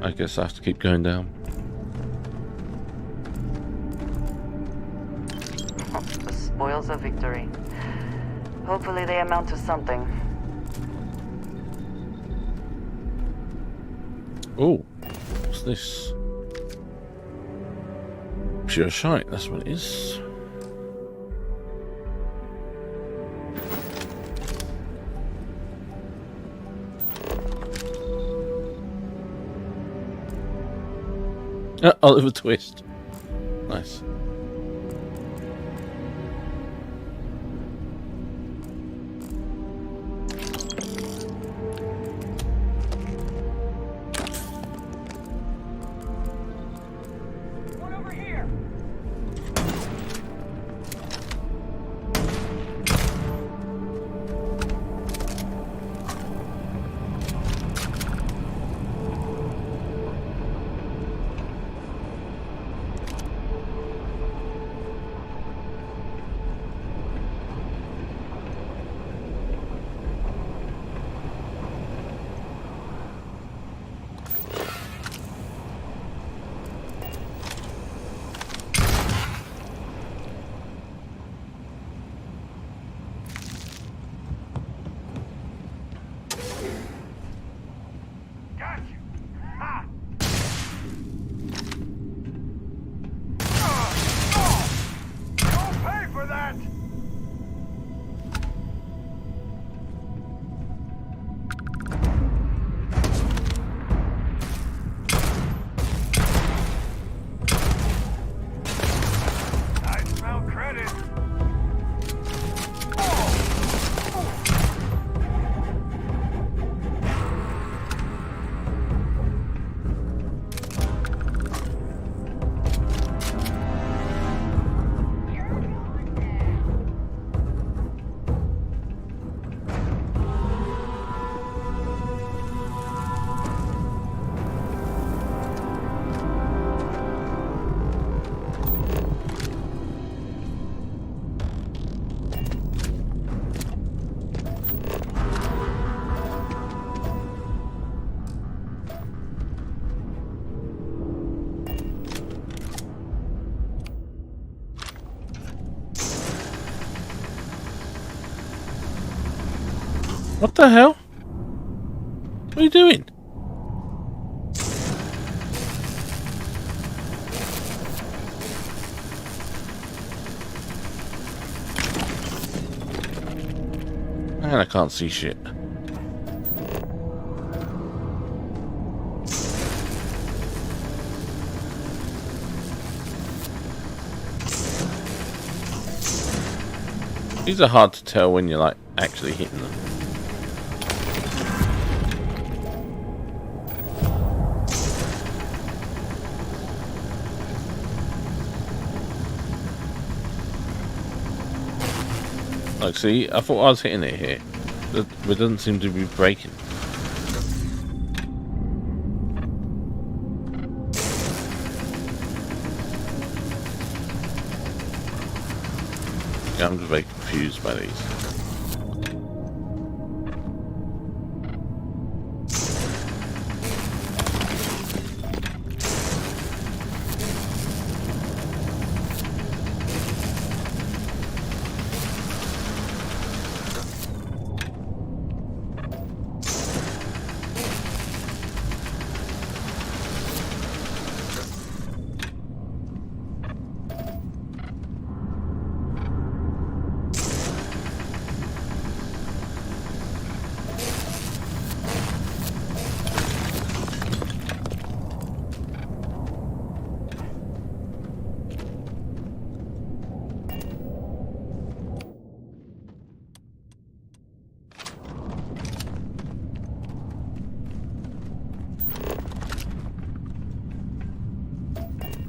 I guess I have to keep going down. The spoils of victory. Hopefully they amount to something. Oh, what's this? Pure shite, that's what it is. Oliver Twist. Nice. One over here. What the hell? What are you doing? Man, I can't see shit. These are hard to tell when you're like actually hitting them. Like, see, I thought I was hitting it here. But it doesn't seem to be breaking. Yeah, I'm just very confused by these.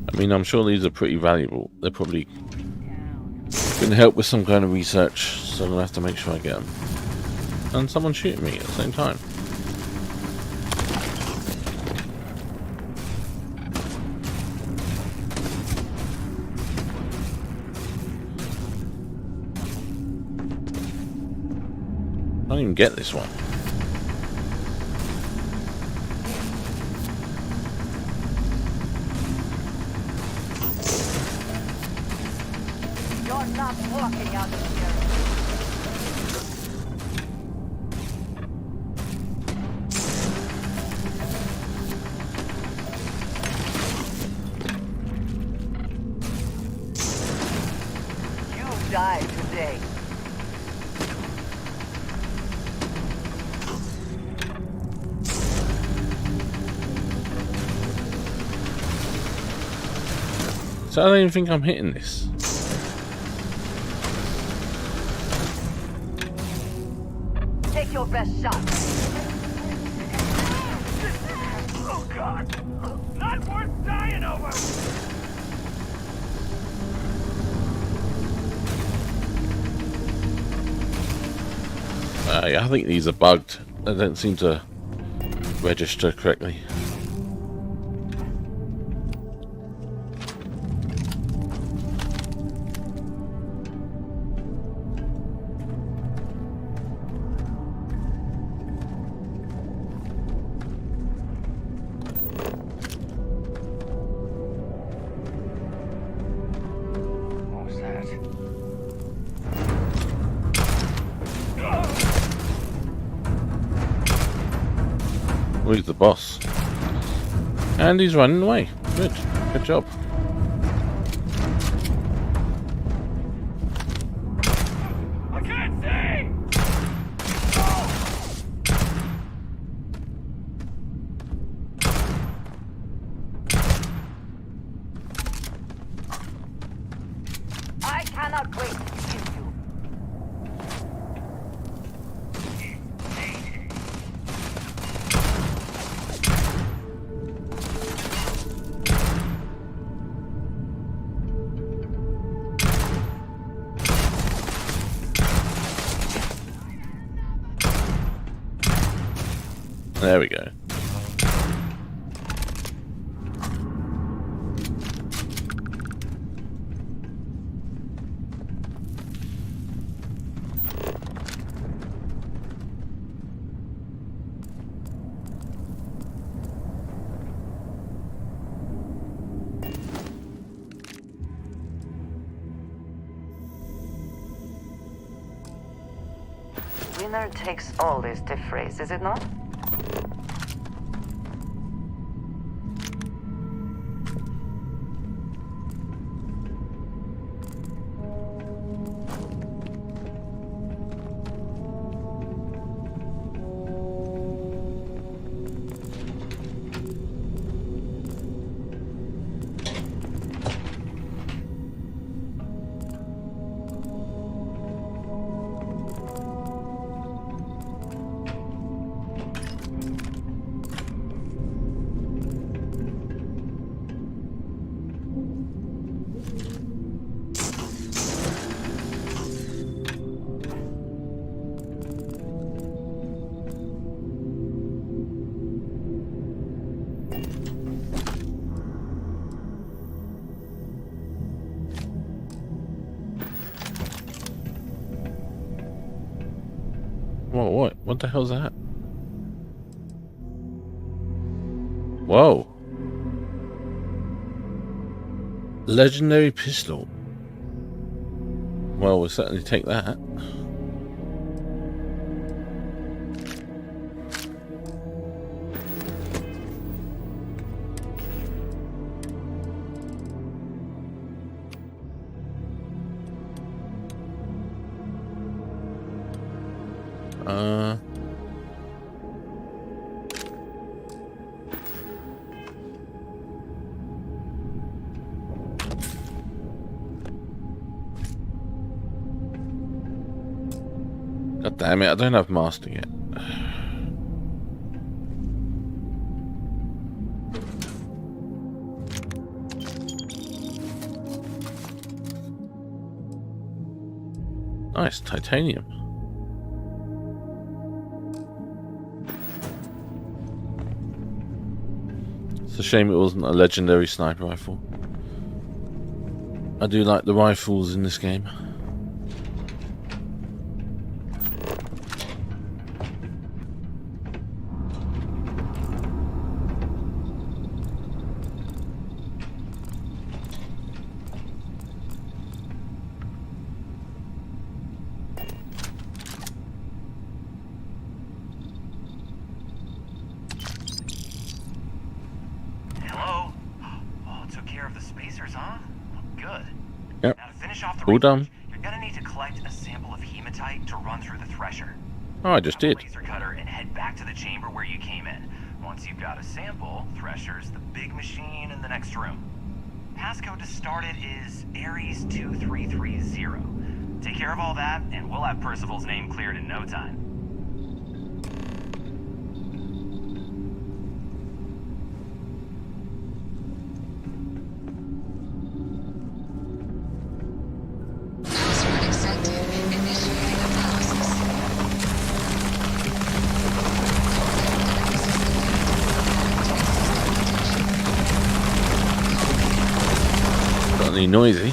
I mean, I'm sure these are pretty valuable. They're probably going to help with some kind of research, so I'm going to have to make sure I get them. And someone's shooting me at the same time. I don't even get this one. You're not walking out of here. You die today. So I don't even think I'm hitting this. Take your best shot. Oh, God. Not worth dying over. Yeah, I think these are bugged. They don't seem to register correctly. What was that? Where's the boss? And he's running away. Good. Good job. I can't see! I cannot wait to kill you. There we go. When winner takes all is the phrase, is it not? Whoa, what? What the hell's that? Whoa. Legendary pistol. Well, we'll certainly take that. God damn it, I don't have master yet. Nice, titanium. It's a shame it wasn't a legendary sniper rifle. I do like the rifles in this game. Yep. Now to finish off the All done. research, you're gonna need to collect a sample of hematite to run through the thresher. Oh, I just did. Laser cutter and head back to the chamber where you came in. Once you've got a sample, thresher's the big machine in the next room. Passcode to start it is Ares 2330. Take care of all that, and we'll have Percival's name cleared in no time. Slightly noisy.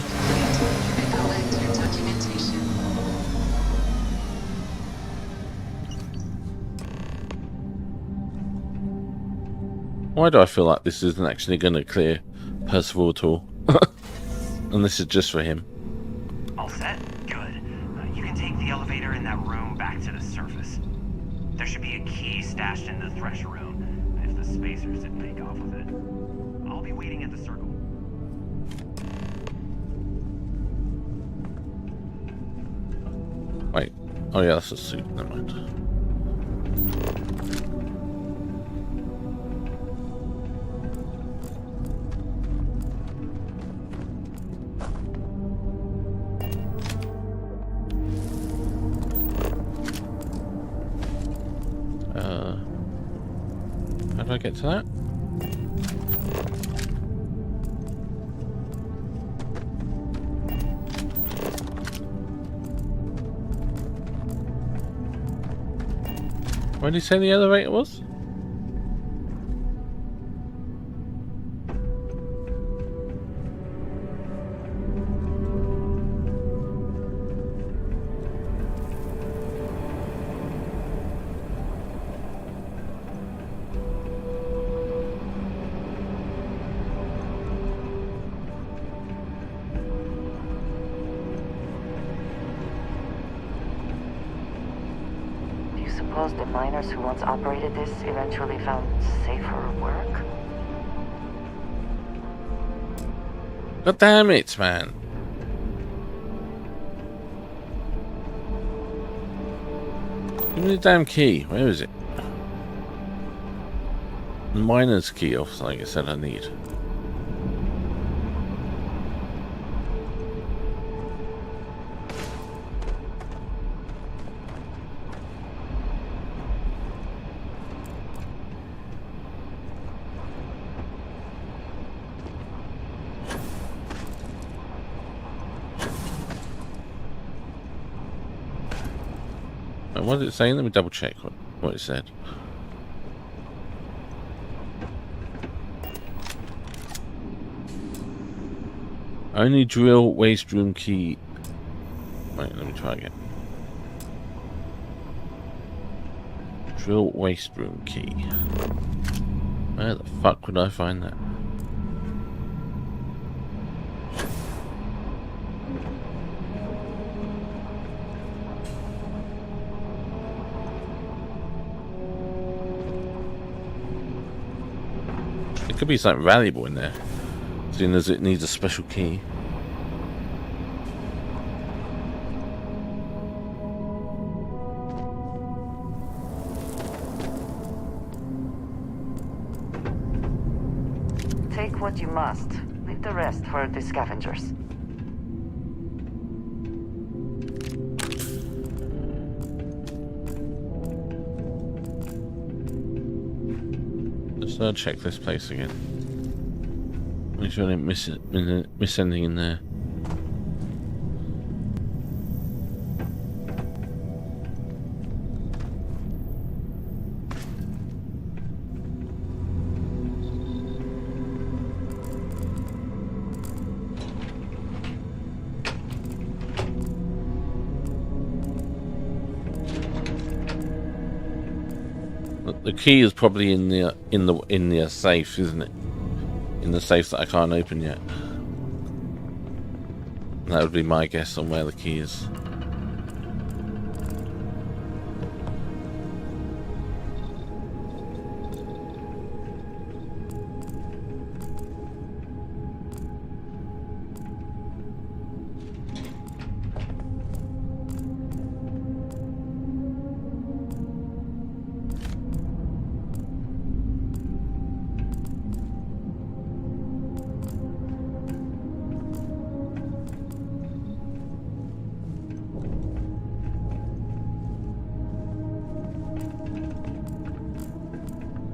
Why do I feel like this isn't actually going to clear Percival at all? And this is just for him. All set? Good. You can take the elevator in that room back to the surface. There should be a key stashed in the thresher room, if the spacers didn't make off with it. I'll be waiting at the circle. Wait. Oh yeah, that's a suit. Never mind. How do I get to that? Where did you say the elevator was? suppose the miners who once operated this eventually found safer work? God damn it, man. Give me the damn key. Where is it? The miner's key off, like I said, I need. What did it say? Let me double check what it said. Only drill waste room key. Wait, let me try again. Drill waste room key. Where the fuck would I find that? There could be something valuable in there, seeing as it needs a special key. Take what you must. Leave the rest for the scavengers. Let's check this place again. Make sure I didn't miss anything in there. The key is probably in the safe, isn't it? In the safe that I can't open yet. That would be my guess on where the key is.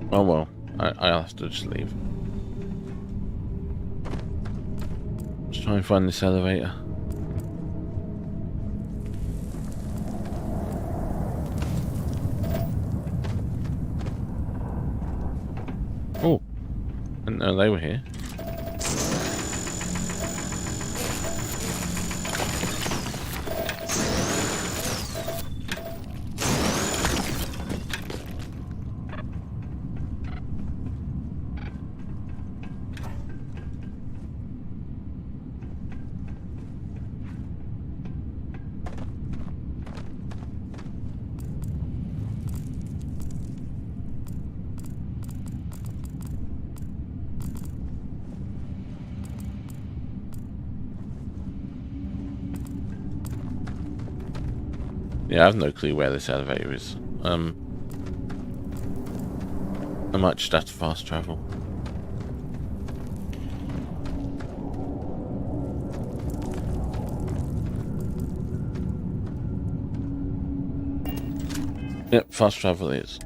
Oh well, I'll have to just leave. Let's try and find this elevator. Oh, I didn't know they were here. Yeah, I have no clue where this elevator is. I might just have to fast travel. Yep, fast travel is.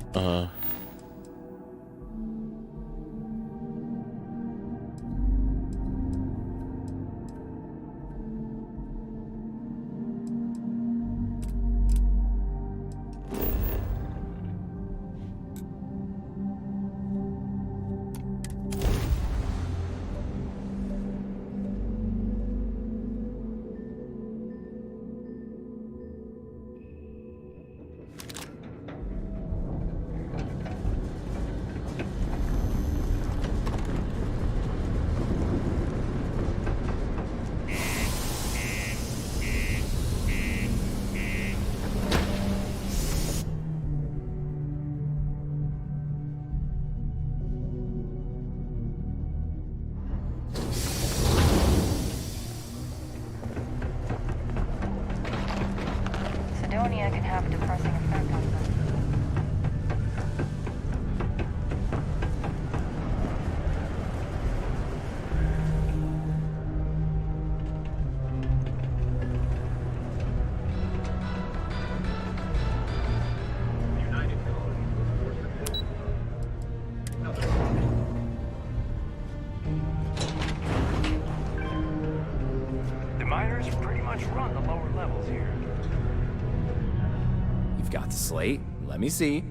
the slate. Let me see.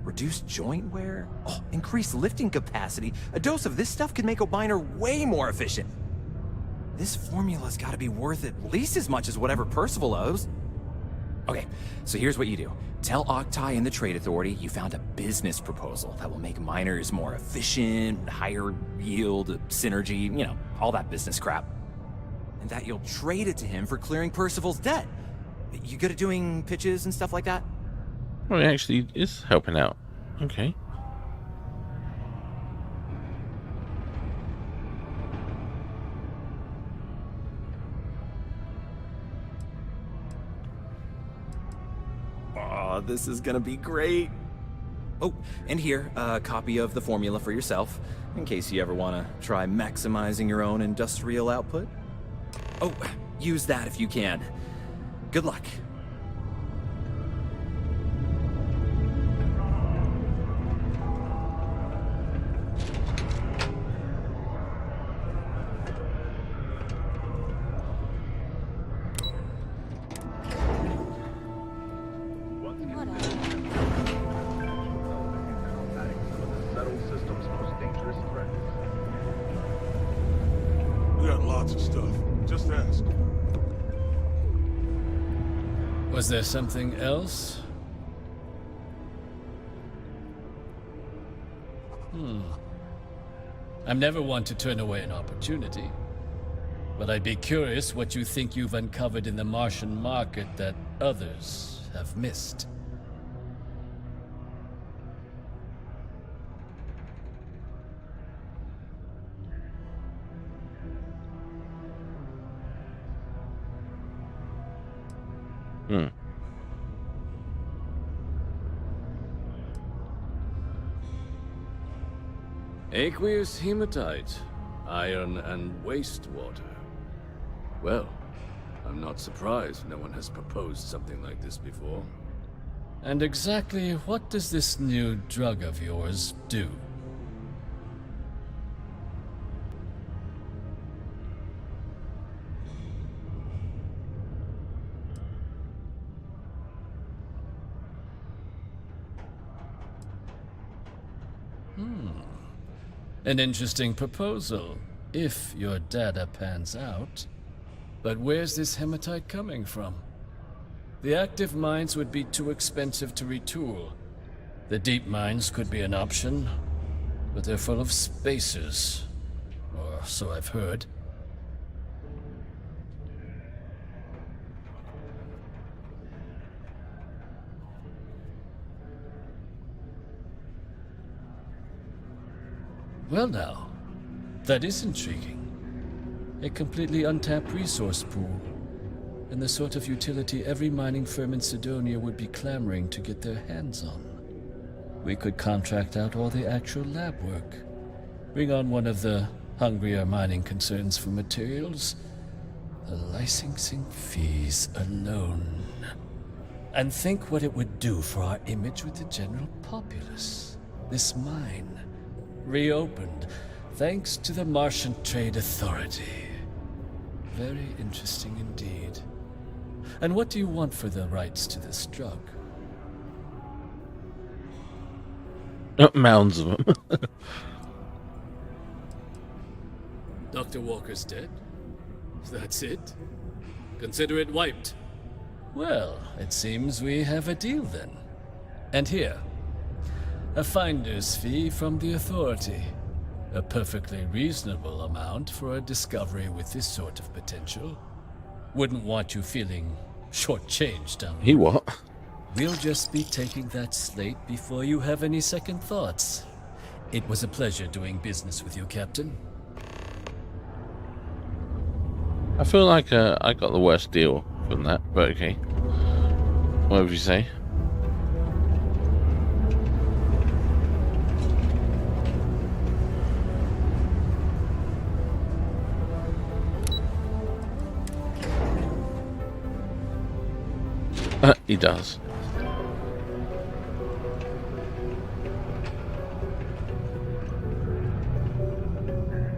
Reduced joint wear? Oh, increased lifting capacity. A dose of this stuff could make a miner way more efficient. This formula's gotta be worth at least as much as whatever Percival owes. Okay, so here's what you do. Tell Octai and the Trade Authority you found a business proposal that will make miners more efficient, higher yield, synergy, you know, all that business crap. And that you'll trade it to him for clearing Percival's debt. You good at doing pitches and stuff like that? Well, he actually is helping out. Okay. Oh, this is gonna be great. Oh, and here, a copy of the formula for yourself, in case you ever want to try maximizing your own industrial output. Oh, use that if you can. Good luck. We got lots of stuff. Just ask. Was there something else? I'm never one to turn away an opportunity. But I'd be curious what you think you've uncovered in the Martian market that others have missed. Aqueous hematite, iron and wastewater. Well, I'm not surprised no one has proposed something like this before. And exactly what does this new drug of yours do? An interesting proposal, if your data pans out. But where's this hematite coming from? The active mines would be too expensive to retool. The deep mines could be an option, but they're full of spacers. Or so I've heard. Well now, that is intriguing. A completely untapped resource pool, and the sort of utility every mining firm in Sidonia would be clamoring to get their hands on. We could contract out all the actual lab work, bring on one of the hungrier mining concerns for materials, the licensing fees alone. And think what it would do for our image with the general populace. This mine, reopened thanks to the Martian Trade Authority. Very interesting indeed. And what do you want for the rights to this drug? Mounds of them. Dr. Walker's dead? That's it? Consider it wiped. Well, it seems we have a deal then. And here, a finder's fee from the Authority. A perfectly reasonable amount for a discovery with this sort of potential. Wouldn't want you feeling shortchanged down the He road. what? We'll just be taking that slate before you have any second thoughts. It was a pleasure doing business with you, Captain. I feel like I got the worst deal from that, but okay. What would you say? He does.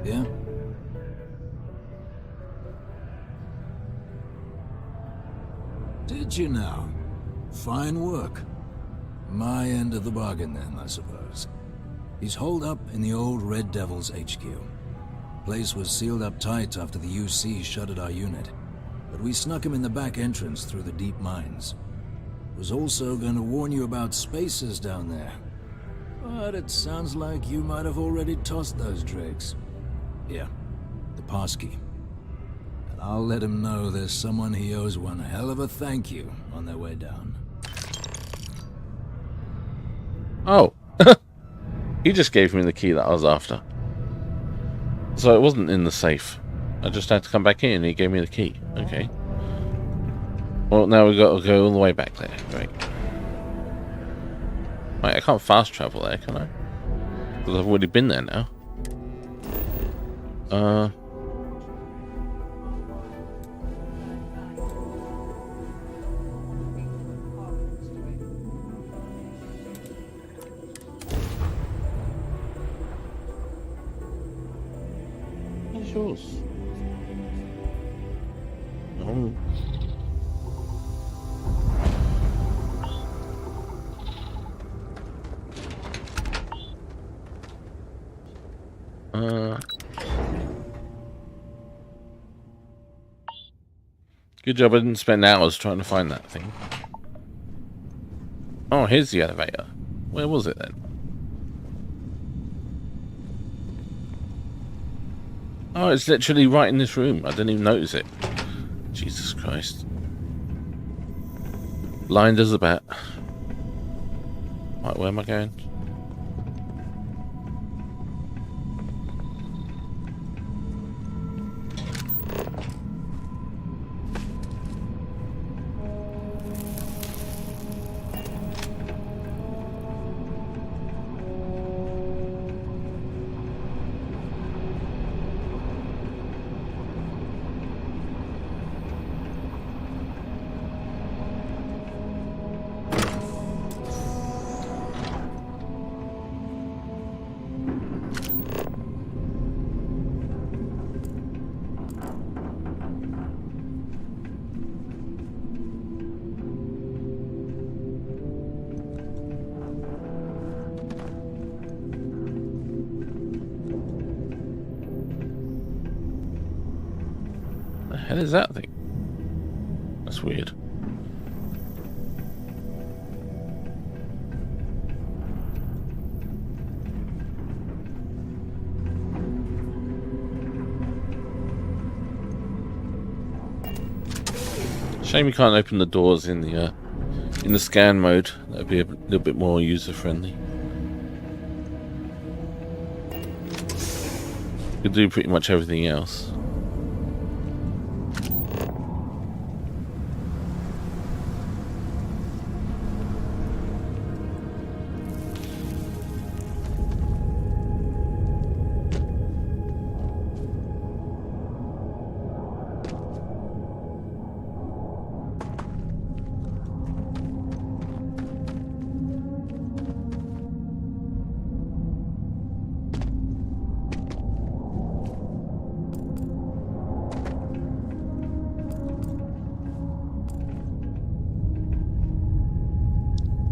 Yeah? Did you now? Fine work. My end of the bargain then, I suppose. He's holed up in the old Red Devil's HQ. Place was sealed up tight after the UC shuttered our unit, but we snuck him in the back entrance through the deep mines. Was also going to warn you about spacers down there. But it sounds like you might have already tossed those drakes. Here, the passkey. And I'll let him know there's someone he owes one hell of a thank you on their way down. Oh. He just gave me the key that I was after. So it wasn't in the safe. I just had to come back in and he gave me the key. Okay. Well, now we've got to go all the way back there. Great. Right, I can't fast travel there, can I? Because I've already been there now. What's yours? Good job I didn't spend hours trying to find that thing. Oh, here's the elevator. Where was it then? Oh, it's literally right in this room. I didn't even notice it. Jesus Christ. Blind as a bat. Right, where am I going? The hell is that thing? That's weird. Shame you can't open the doors in the scan mode. That'd be a little bit more user friendly. Could do pretty much everything else.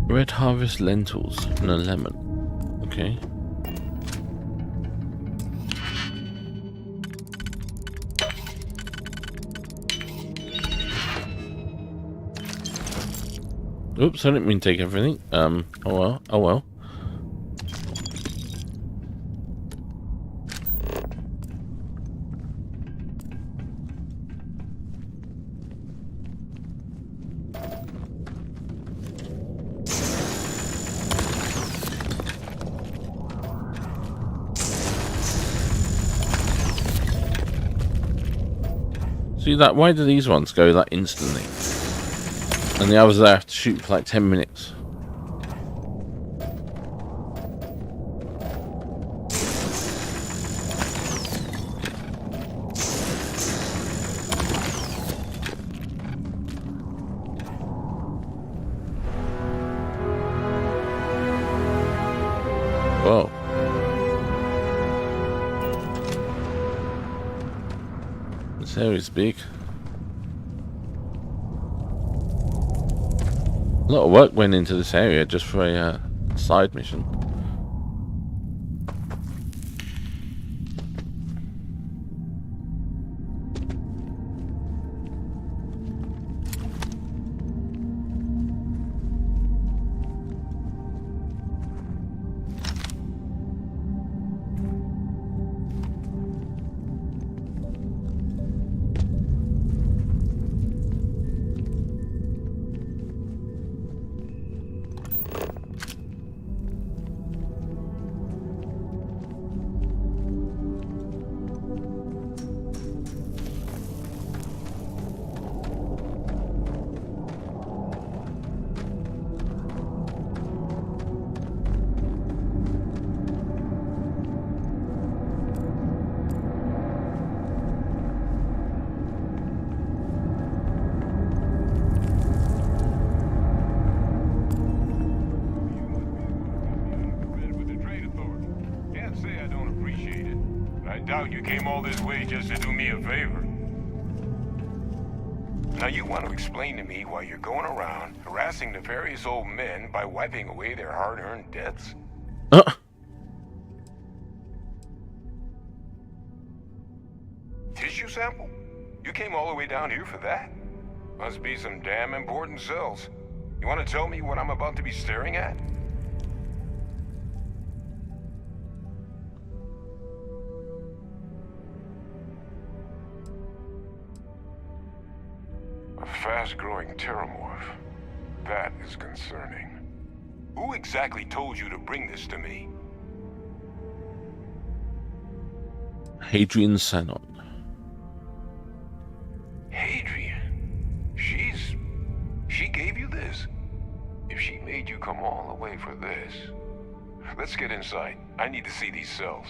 Red Harvest lentils and a lemon. Okay. Oops, I didn't mean to take everything. Oh well. Oh well. See that? Why do these ones go like instantly? And the others I have to shoot for like 10 minutes. Whoa. This area's big. A lot of work went into this area just for a side mission. I doubt you came all this way just to do me a favor. Now you want to explain to me why you're going around harassing nefarious old men by wiping away their hard-earned debts? Tissue sample? You came all the way down here for that? Must be some damn important cells. You want to tell me what I'm about to be staring at? A fast-growing terramorph. That is concerning. Who exactly told you to bring this to me? Hadrian Sanon. Hadrian? She gave you this? If she made you come all the way for this... Let's get inside. I need to see these cells.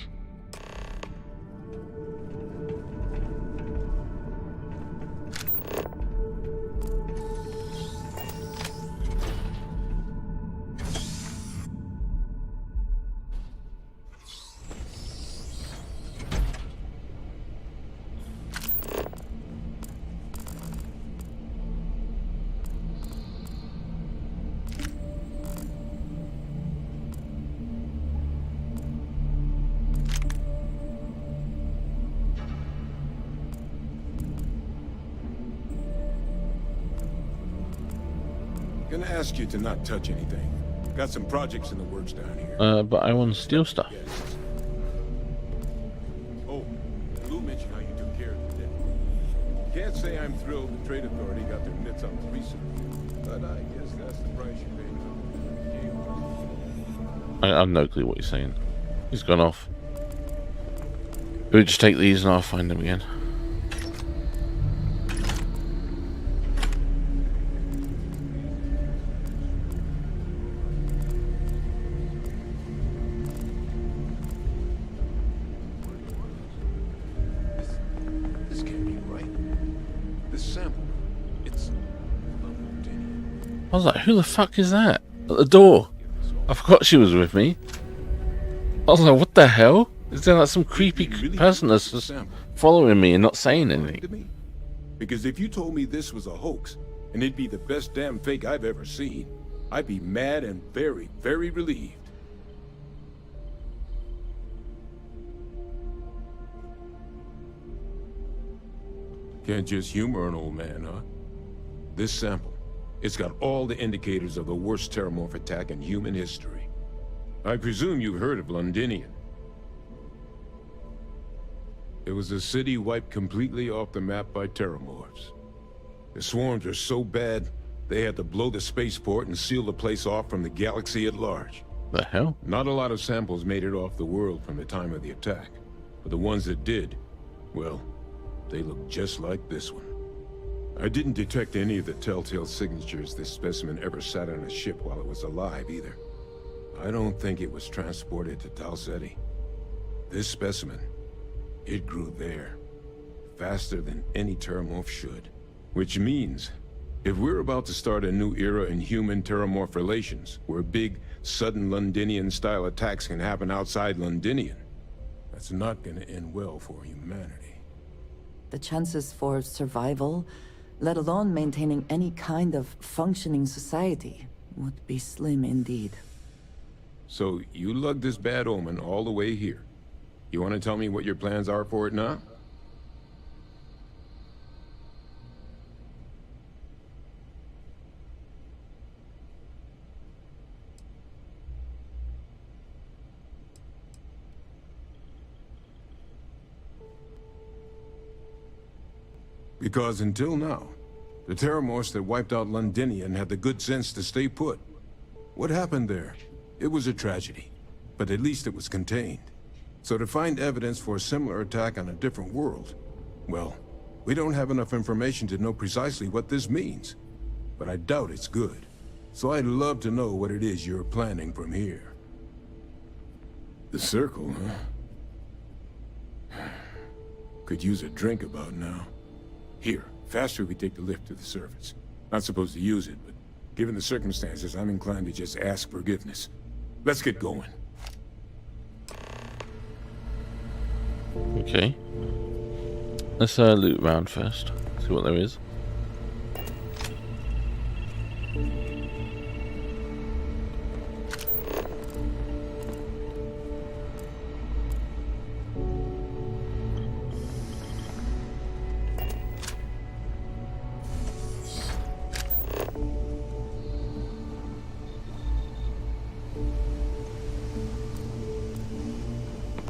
Gonna ask you to not touch anything. Got some projects in the works down here. But I want to steal stuff. Oh, Lou mentioned how you took care of the debt. Can't say I'm thrilled the Trade Authority got their mitts on the research, but I guess that's the price you pay. I have no clue what he's saying. He's gone off. We'll just take these and I'll find them again. I was like, who the fuck is that? At the door. I forgot she was with me. I was like, what the hell? Is there like some creepy person that's just following me and not saying anything? Because if you told me this was a hoax, and it'd be the best damn fake I've ever seen, I'd be mad and very, very relieved. Can't just humor an old man, huh? This sample. It's got all the indicators of the worst terramorph attack in human history. I presume you've heard of Londinian. It was a city wiped completely off the map by terramorphs. The swarms are so bad, they had to blow the spaceport and seal the place off from the galaxy at large. The hell? Not a lot of samples made it off the world from the time of the attack. But the ones that did, well, they look just like this one. I didn't detect any of the telltale signatures this specimen ever sat on a ship while it was alive, either. I don't think it was transported to Tal Ceti. This specimen, it grew there, faster than any terramorph should. Which means, if we're about to start a new era in human-terramorph relations, where big, sudden Londinian-style attacks can happen outside Londinian, that's not gonna end well for humanity. The chances for survival let alone maintaining any kind of functioning society, would be slim indeed. So, you lugged this bad omen all the way here. You want to tell me what your plans are for it now? Because until now, the Terramorphs that wiped out Londinian had the good sense to stay put. What happened there? It was a tragedy, but at least it was contained. So to find evidence for a similar attack on a different world, well, we don't have enough information to know precisely what this means. But I doubt it's good. So I'd love to know what it is you're planning from here. The circle, huh? Could use a drink about now. Here, faster we take the lift to the surface. Not supposed to use it, but given the circumstances, I'm inclined to just ask forgiveness. Let's get going. Okay. Let's loot around first. See what there is.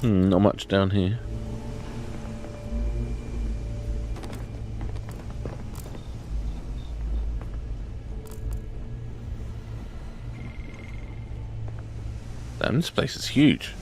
Not much down here. Damn, this place is huge.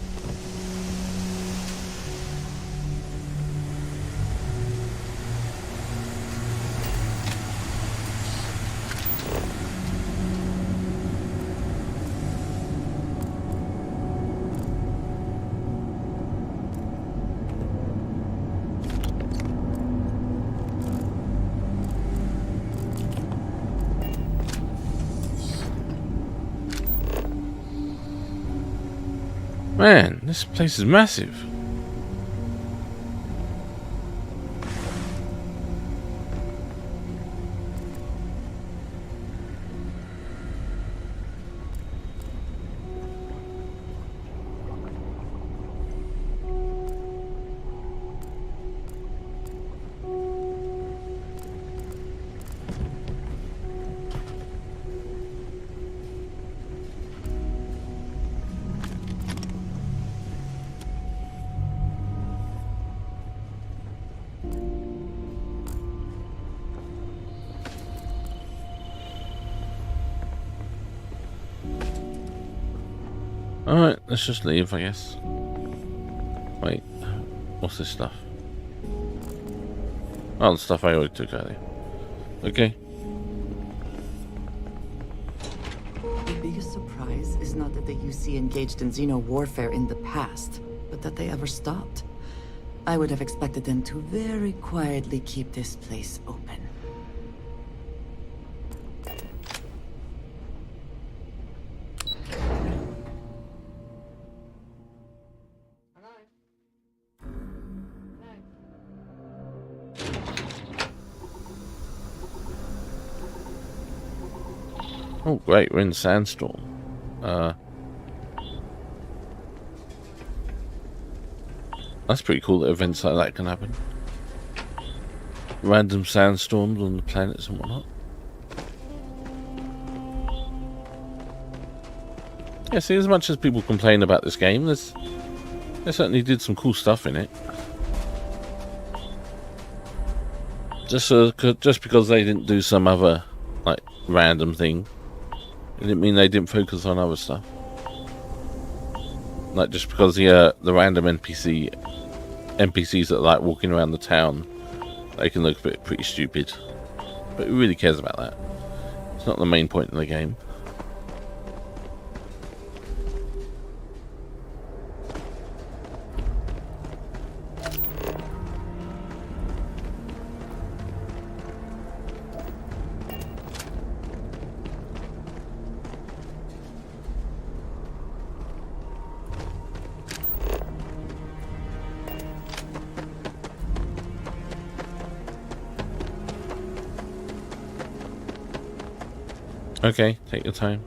Man, this place is massive. Alright, let's just leave, I guess. Wait, what's this stuff? Oh, the stuff I already took earlier. Okay. The biggest surprise is not that the UC engaged in Xeno warfare in the past, but that they ever stopped. I would have expected them to very quietly keep this place open. Oh great, we're in Sandstorm. That's pretty cool that events like that can happen. Random sandstorms on the planets and whatnot. Yeah, see, as much as people complain about this game, they certainly did some cool stuff in it. Just because they didn't do some other like random thing, it didn't mean they didn't focus on other stuff. Like just because the random NPCs that are like walking around the town, they can look pretty stupid. But who really cares about that? It's not the main point of the game. Okay, take your time.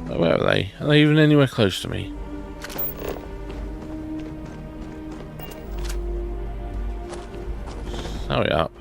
Where are they? Are they even anywhere close to me? Hurry up.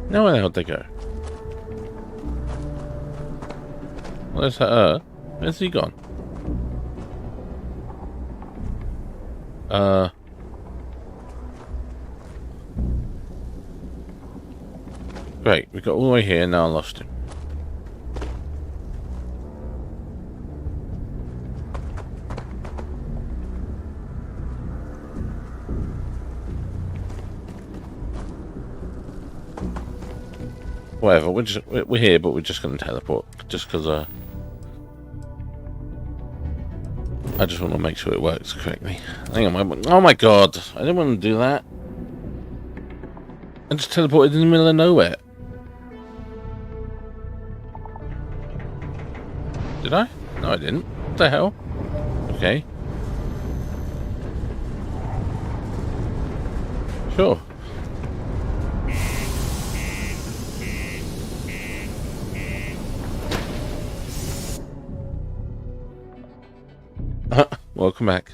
Now where the hell did they go? Where's her? Where's he gone? Great, we got all the way here, now I lost him. Whatever, we're here, but we're just going to teleport, just because I just want to make sure it works correctly. Hang on, oh my god, I didn't want to do that. I just teleported in the middle of nowhere. Did I? No, I didn't. What the hell? Okay. Sure. Welcome back.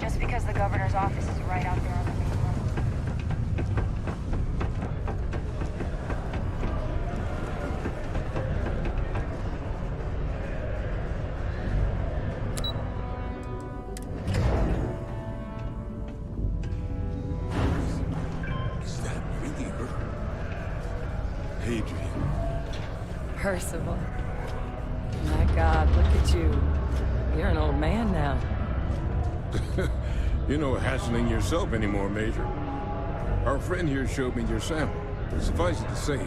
Just because the governor's office is right out there on the main Is that really her? Hadrian. Percival. My God, look at you. You're an old man now. You're no hassling yourself anymore, Major. Our friend here showed me your sample. Suffice it to say,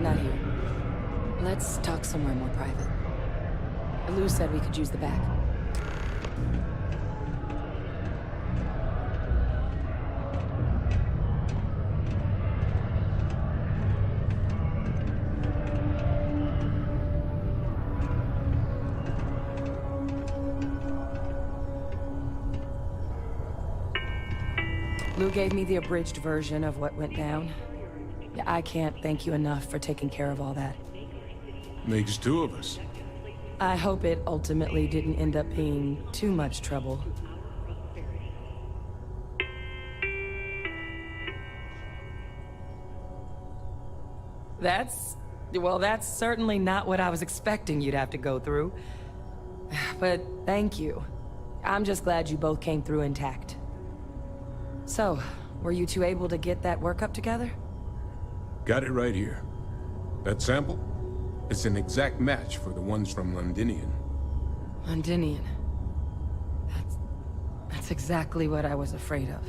Not here. Let's talk somewhere more private. Lou said we could use the back. Lou gave me the abridged version of what went down. Yeah, I can't thank you enough for taking care of all that. Makes two of us. I hope it ultimately didn't end up being too much trouble. Well, that's certainly not what I was expecting you'd have to go through. But thank you. I'm just glad you both came through intact. So, were you two able to get that workup together? Got it right here. That sample? It's an exact match for the ones from Londinian. Londinian. That's exactly what I was afraid of.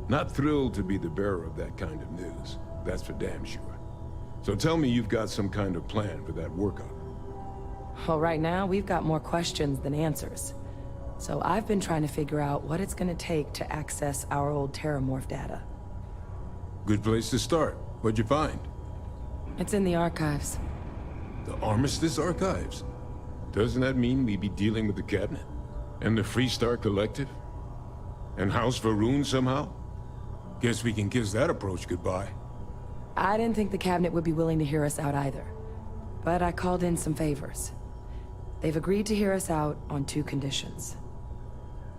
Not thrilled to be the bearer of that kind of news. That's for damn sure. So tell me you've got some kind of plan for that workup. Well, right now, we've got more questions than answers. So I've been trying to figure out what it's gonna take to access our old Terramorph data. Good place to start. What'd you find? It's in the archives. The Armistice Archives? Doesn't that mean we'd be dealing with the Cabinet? And the Freestar Collective? And House Varun somehow? Guess we can kiss that approach goodbye. I didn't think the Cabinet would be willing to hear us out either. But I called in some favors. They've agreed to hear us out on two conditions.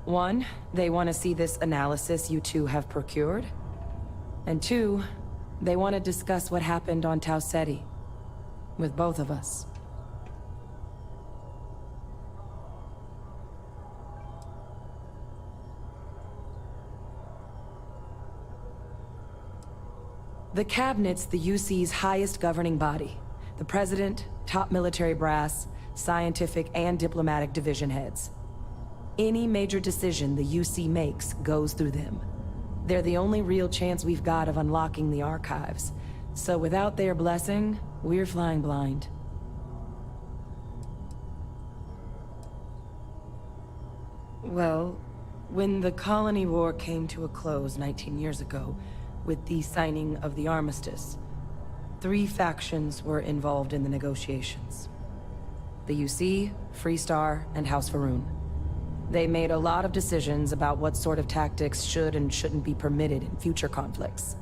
One, they want to see this analysis you two have procured. And two, they want to discuss what happened on Tau Ceti. With both of us. The Cabinet's the UC's highest governing body. The President, top military brass, scientific and diplomatic division heads. Any major decision the UC makes goes through them. They're the only real chance we've got of unlocking the archives. So without their blessing, we're flying blind. Well, when the Colony War came to a close 19 years ago, with the signing of the armistice, 3 factions were involved in the negotiations. The UC, Freestar, and House Varun. They made a lot of decisions about what sort of tactics should and shouldn't be permitted in future conflicts.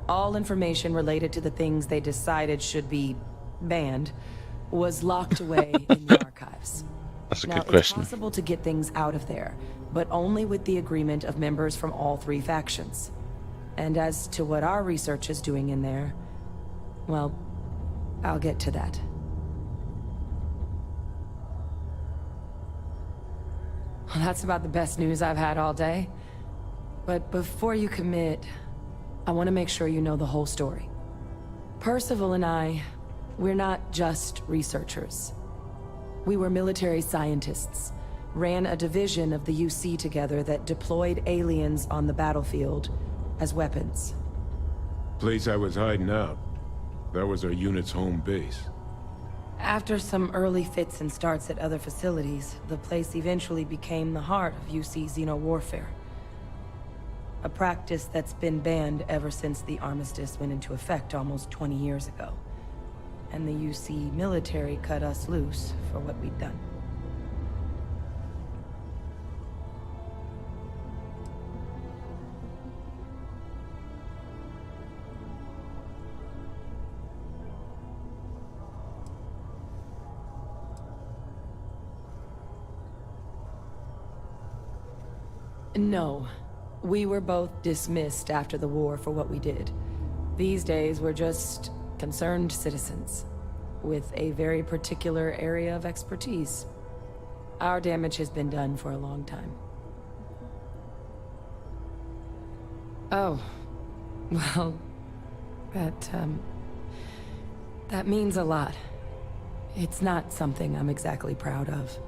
All information related to the things they decided should be banned was locked away in the archives. That's a Now, good question. it's possible to get things out of there, but only with the agreement of members from all 3 factions. And as to what our research is doing in there, well, I'll get to that. Well, that's about the best news I've had all day. But before you commit, I want to make sure you know the whole story. Percival and I, we're not just researchers. We were military scientists, ran a division of the UC together that deployed aliens on the battlefield as weapons. Place I was hiding out. That was our unit's home base. After some early fits and starts at other facilities, the place eventually became the heart of UC xeno-warfare. A practice that's been banned ever since the armistice went into effect almost 20 years ago. And the UC military cut us loose for what we'd done. No. We were both dismissed after the war for what we did. These days, we're just concerned citizens with a very particular area of expertise. Our damage has been done for a long time. Oh. Well, that means a lot. It's not something I'm exactly proud of.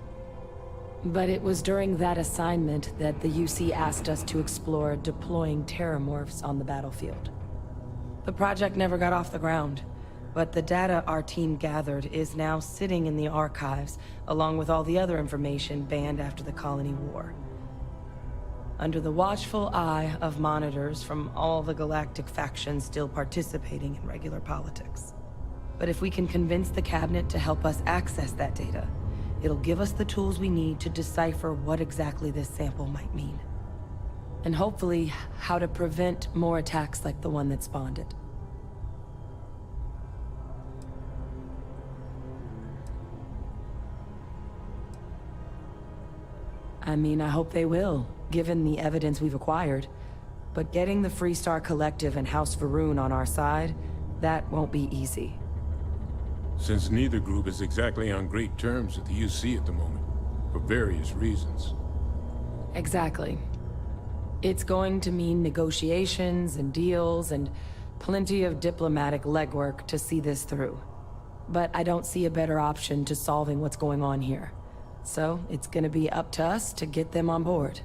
But it was during that assignment that the UC asked us to explore deploying terramorphs on the battlefield. The project never got off the ground, but the data our team gathered is now sitting in the archives, along with all the other information banned after the Colony War. Under the watchful eye of monitors from all the galactic factions still participating in regular politics. But if we can convince the Cabinet to help us access that data, it'll give us the tools we need to decipher what exactly this sample might mean. And hopefully, how to prevent more attacks like the one that spawned it. I mean, I hope they will, given the evidence we've acquired. But getting the Freestar Collective and House Varun on our side, that won't be easy. Since neither group is exactly on great terms with the UC at the moment, for various reasons. Exactly. It's going to mean negotiations and deals and plenty of diplomatic legwork to see this through. But I don't see a better option to solving what's going on here. So it's gonna be up to us to get them on board.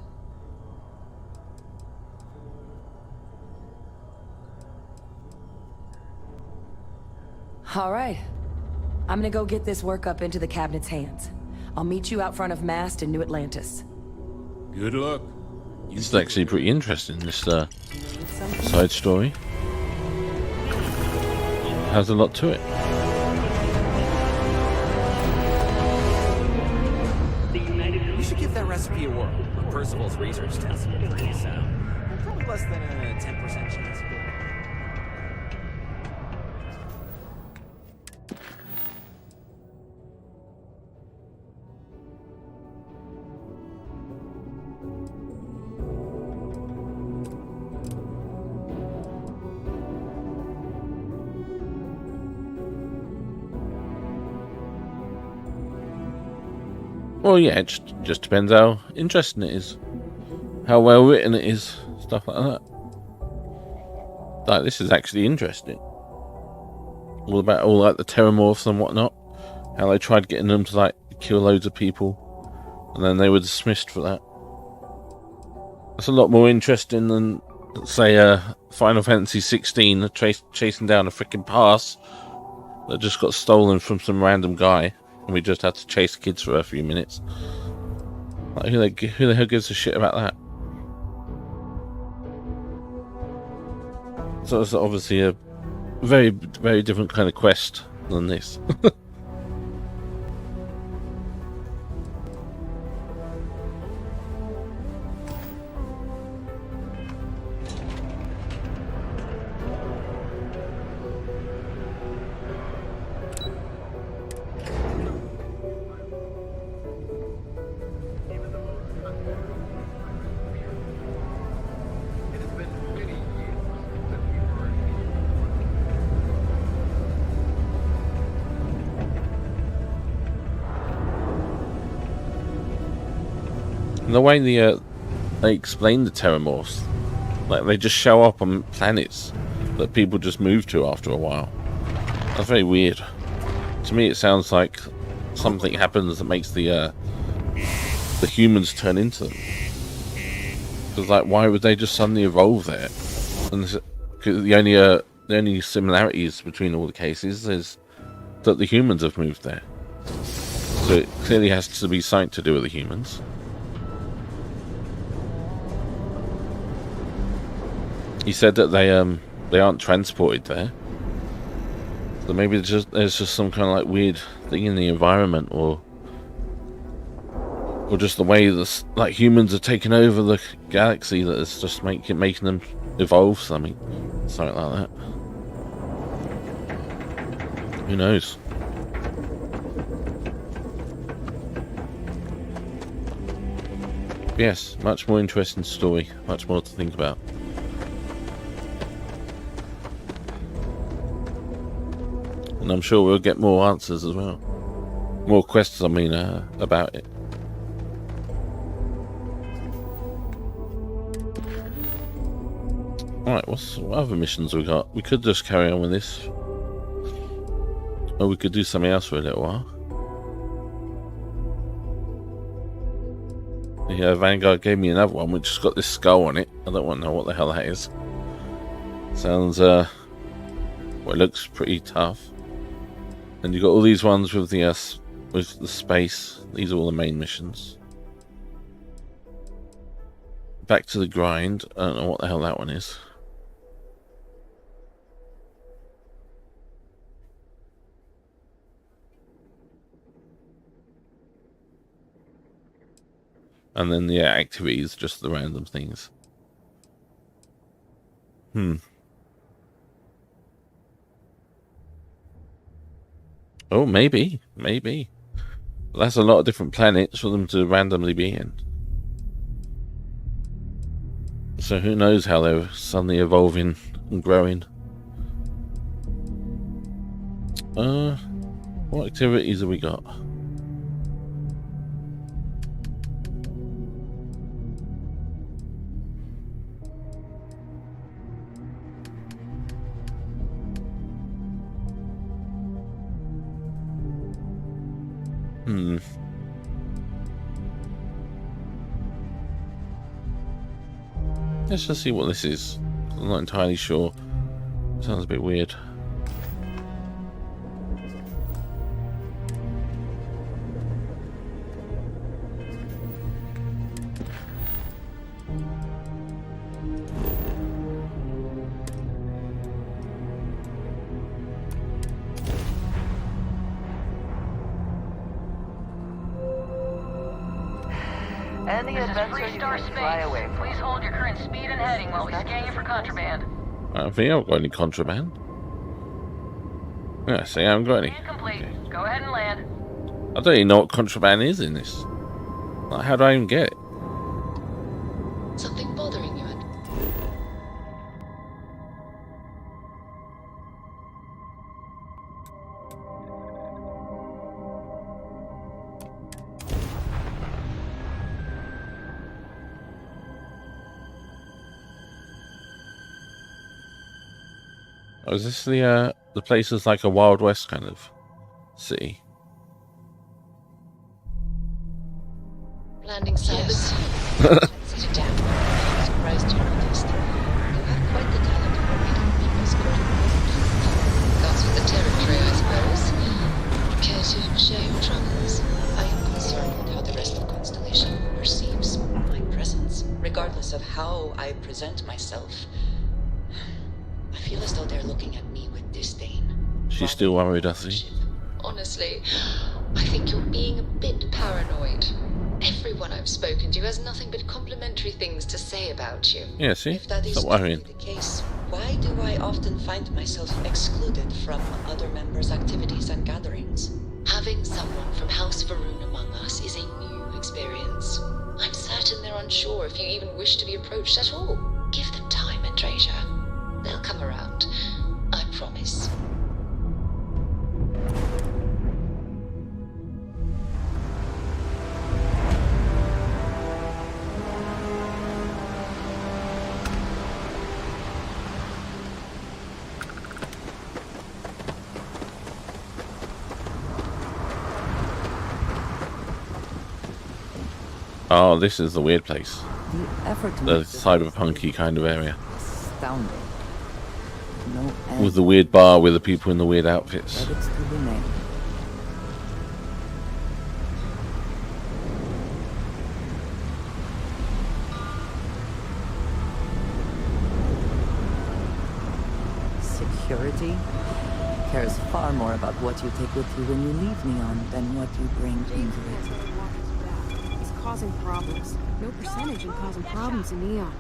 All right. I'm gonna go get this work up into the cabinet's hands. I'll meet you out front of Mast in New Atlantis. Good luck. This is actually pretty interesting, this side story. Has a lot to it. You should give that recipe a whirl. Percival's research tests are pretty sound. Probably less than a 10% chance. Well, yeah, it just depends how interesting it is, how well written it is, stuff like that. Like, this is actually interesting. All about all like the Terramorphs and whatnot, how they tried getting them to like kill loads of people, and then they were dismissed for that. That's a lot more interesting than, say, Final Fantasy 16, chasing down a freaking pass that just got stolen from some random guy. And we just had to chase kids for a few minutes. Like, who the hell gives a shit about that? So it's obviously a very, very different kind of quest than this. And the way they explain the Terramorphs, like they just show up on planets that people just move to after a while. That's very weird. To me, it sounds like something happens that makes the humans turn into them. Because, like, why would they just suddenly evolve there? And the only similarities between all the cases is that the humans have moved there. So it clearly has to be something to do with the humans. He said that they aren't transported there. So maybe there's just some kind of like weird thing in the environment, or just the way this, like, humans are taking over the galaxy, that is just making them evolve something like that. Who knows? Yes, much more interesting story, much more to think about. And I'm sure we'll get more answers as well. More questions, I mean, about it. Alright, what other missions we got? We could just carry on with this. Or we could do something else for a little while. Yeah, Vanguard gave me another one which has got this skull on it. I don't want to know what the hell that is. Sounds, well, it looks pretty tough. And you got all these ones with the space. These are all the main missions. Back to the grind. I don't know what the hell that one is. And then the activities, just the random things. Oh, maybe. Maybe. That's a lot of different planets for them to randomly be in. So who knows how they're suddenly evolving and growing. What activities have we got? Let's just see what this is. I'm not entirely sure. Sounds a bit weird. Any adventure you can fly away from. Please hold your current speed and heading while we scan you for contraband. I don't think I've got any contraband. Yeah, see, I haven't got any. Complete. Go ahead and land. I don't even know what contraband is in this. Like, how do I even get it? Something bothering you? Oh, is this the place is like a Wild West kind of city? Landing site. Sit down. Surprised you noticed. You have quite the talent for reading people's code. Comes with the territory, I suppose. Care to share your troubles? I am concerned with how the rest of Constellation perceives my presence, regardless of how I present myself. I feel as though they're looking at me with disdain. She's still worried, I see. Honestly, I think you're being a bit paranoid. Everyone I've spoken to has nothing but complimentary things to say about you. Yeah, see? If that is Stop worrying. truly the case, why do I often find myself excluded from other members' activities and gatherings? Having someone from House Varun among us is a new experience. I'm certain they're unsure if you even wish to be approached at all. Give them time and treasure. They'll come around. I promise. Oh, this is the weird place. The effort to The make this cyberpunky kind of area. astounding. No end. With the weird bar with the people in the weird outfits. Credits to the name. Security cares far more about what you take with you when you leave Neon than what you bring into it. He's causing problems. No percentage in causing problems in Neon.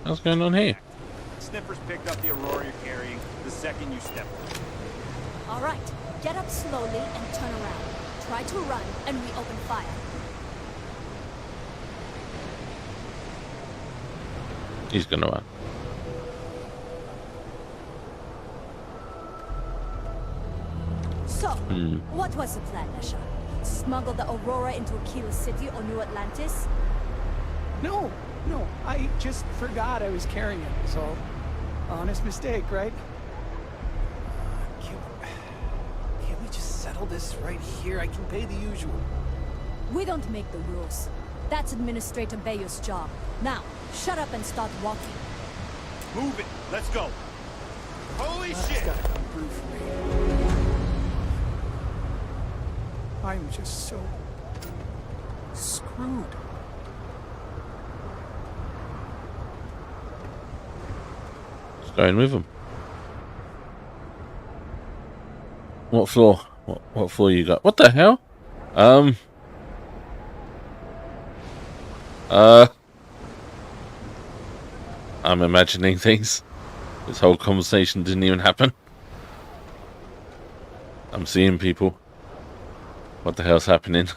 What's going on here? Sniffers picked up the Aurora you're carrying the second you step on. All right, get up slowly and turn around. Try to run, and we open fire. He's gonna run. So, what was the plan, Nesha? Smuggle the Aurora into Aquila City or New Atlantis? No, I just forgot I was carrying it, so honest mistake, right? Can't we just settle this right here? I can pay the usual. We don't make the rules. That's Administrator Bayer's job. Now, shut up and start walking. Move it. Let's go. Holy shit! Gotta come through for me. I'm just so screwed. Let's go in with him. What floor? What floor you got? What the hell? I'm imagining things. This whole conversation didn't even happen. I'm seeing people. What the hell's happening?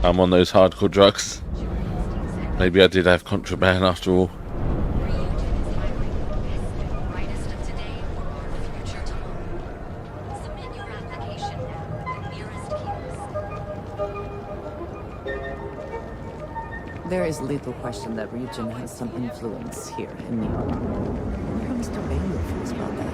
I'm on those hardcore drugs. Maybe I did have contraband after all. There is little question that Ryujin has some influence here in New York. I wonder how Mr. Bailey feels about that.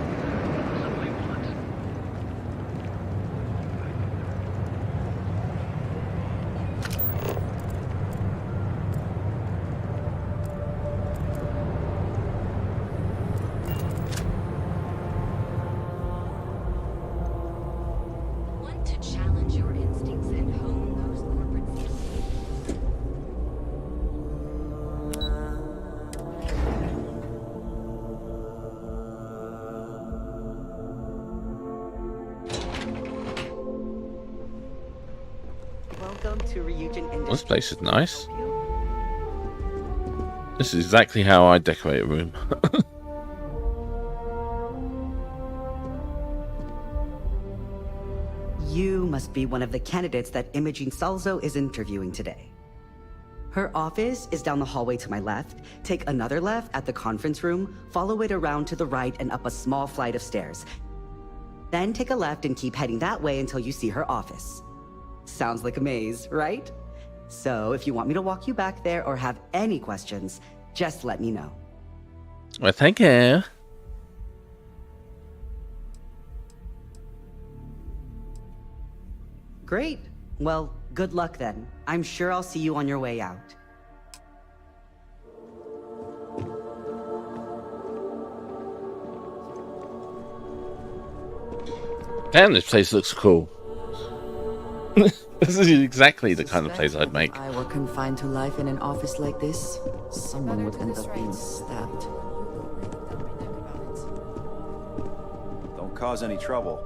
Want to challenge your instincts and hone those corporate skills? Welcome to Ryujin Industries. This place is nice. This is exactly how I decorate a room. You must be one of the candidates that Imogene Salzo is interviewing today. Her office is down the hallway to my left. Take another left at the conference room, follow it around to the right and up a small flight of stairs. Then take a left and keep heading that way until you see her office. Sounds like a maze, right? So if you want me to walk you back there or have any questions, just let me know. Well, thank you. Great. Well, good luck then. I'm sure I'll see you on your way out. Damn, this place looks cool. This is exactly the kind of place I'd make. If I were confined to life in an office like this, someone would end up being stabbed. Don't cause any trouble.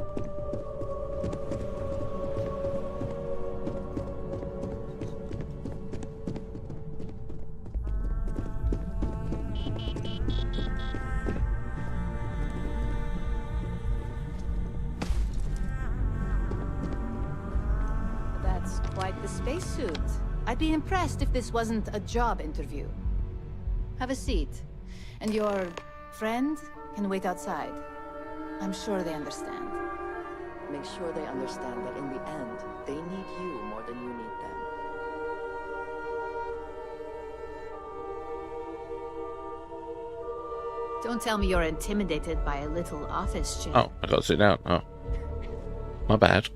That's quite the spacesuit. I'd be impressed if this wasn't a job interview. Have a seat. And your friend can wait outside. I'm sure they understand. Make sure they understand that in the end, they need you more than you need them. Don't tell me you're intimidated by a little office chick. Oh, I gotta sit down. Oh. My bad.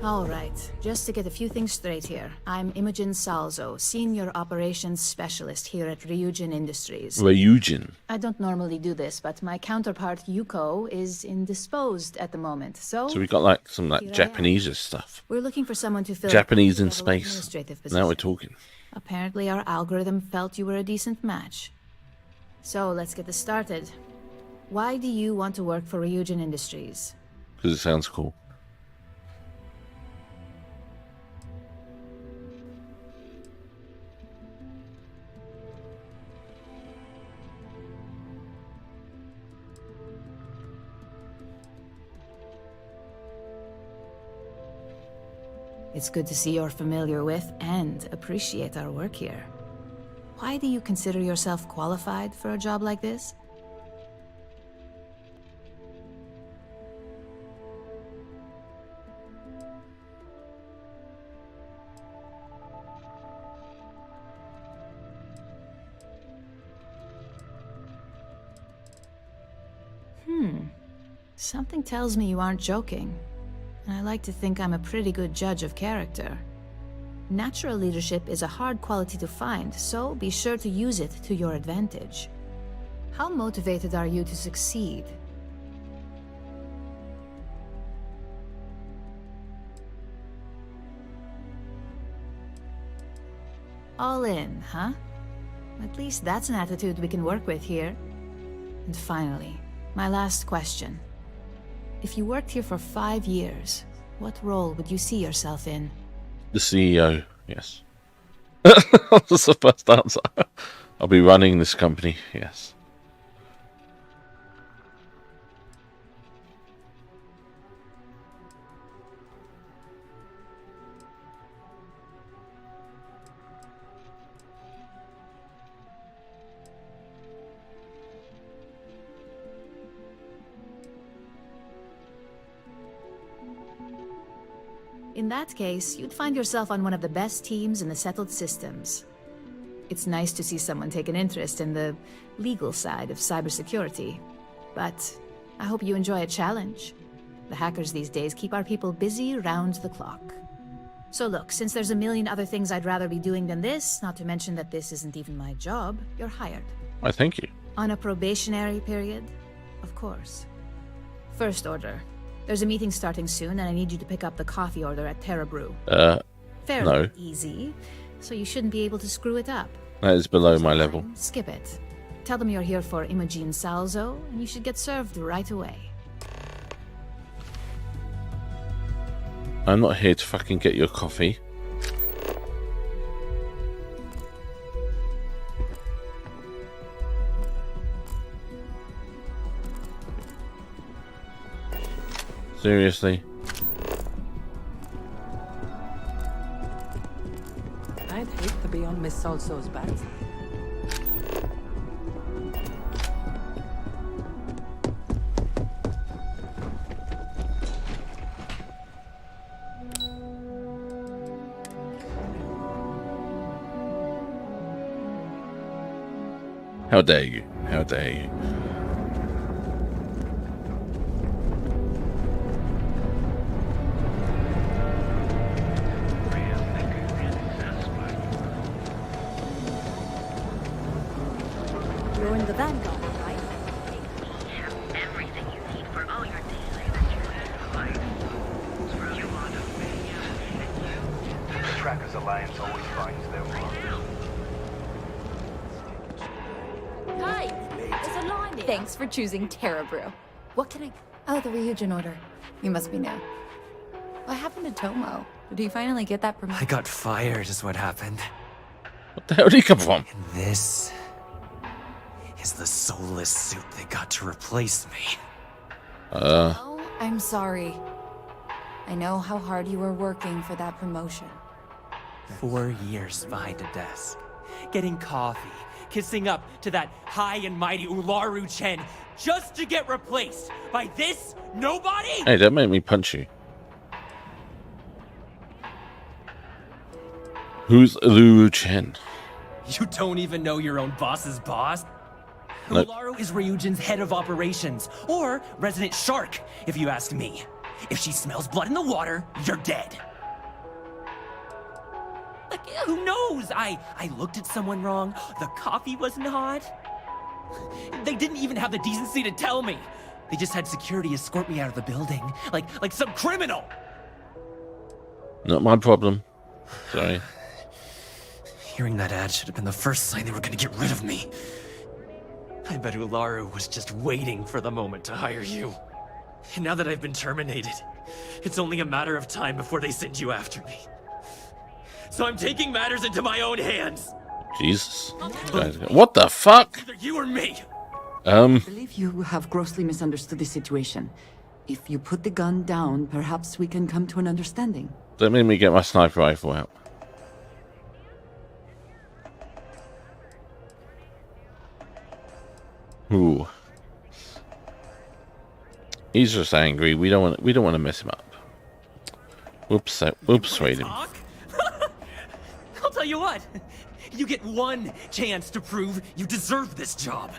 All right, just to get a few things straight here. I'm Imogen Salzo, Senior Operations Specialist here at Ryujin Industries. Ryujin. I don't normally do this, but my counterpart, Yuko, is indisposed at the moment, so... So we got like some like here I am. Japanese stuff. We're looking for someone to fill Japanese a in level space. administrative Now we're position. talking. Apparently our algorithm felt you were a decent match. So let's get this started. Why do you want to work for Ryujin Industries? Because it sounds cool. It's good to see you're familiar with and appreciate our work here. Why do you consider yourself qualified for a job like this? Something tells me you aren't joking. And I like to think I'm a pretty good judge of character. Natural leadership is a hard quality to find, so be sure to use it to your advantage. How motivated are you to succeed? All in, huh? At least that's an attitude we can work with here. And finally, my last question. If you worked here for 5 years, what role would you see yourself in? The CEO, yes. That's the first answer. I'll be running this company, yes. In that case, you'd find yourself on one of the best teams in the settled systems. It's nice to see someone take an interest in the legal side of cybersecurity, but I hope you enjoy a challenge. The hackers these days keep our people busy round the clock. So look, since there's a million other things I'd rather be doing than this, not to mention that this isn't even my job, you're hired. Why, thank you. On a probationary period? Of course. First order. There's a meeting starting soon, and I need you to pick up the coffee order at Terra Brew. Fairly no. easy, so you shouldn't be able to screw it up. That is below my level. Skip it. Tell them you're here for Imogen Salzo, and you should get served right away. I'm not here to fucking get your coffee. Seriously? I'd hate to be on Miss Salso's bad side. How dare you? How dare you? You're in the Vanguard, right? Have everything you need for all your daily adventures. The Trackers Alliance always finds their mark. Hi! There's a line here. Thanks for choosing Terra Brew. What can I... Oh, the Ryujin order. You must be new. What happened to Tomo? Did he finally get that promotion? I got fired is what happened. What the hell did he come from? And this is the soulless suit they got to replace me. Oh, I'm sorry. I know how hard you were working for that promotion. 4 years behind a desk, getting coffee, kissing up to that high and mighty Ularu Chen, just to get replaced by this nobody? Hey, don't make me punch you. Who's Ularu Chen? You don't even know your own boss's boss? Nope. Ularu is Ryujin's head of operations, or resident shark, if you ask me. If she smells blood in the water, you're dead. Like, who knows? I looked at someone wrong, the coffee wasn't hot. They didn't even have the decency to tell me. They just had security escort me out of the building, like some criminal. Not my problem. Sorry. Hearing that ad should have been the first sign they were gonna get rid of me. I bet Ularu was just waiting for the moment to hire you. And now that I've been terminated, it's only a matter of time before they send you after me. So I'm taking matters into my own hands. Jesus. What the fuck? Either you or me. I believe you have grossly misunderstood the situation. If you put the gun down, perhaps we can come to an understanding. Don't make me get my sniper rifle out. Ooh. He's just angry. We don't want to mess him up. Whoops, swayed him. I'll tell you what. You get one chance to prove you deserve this job.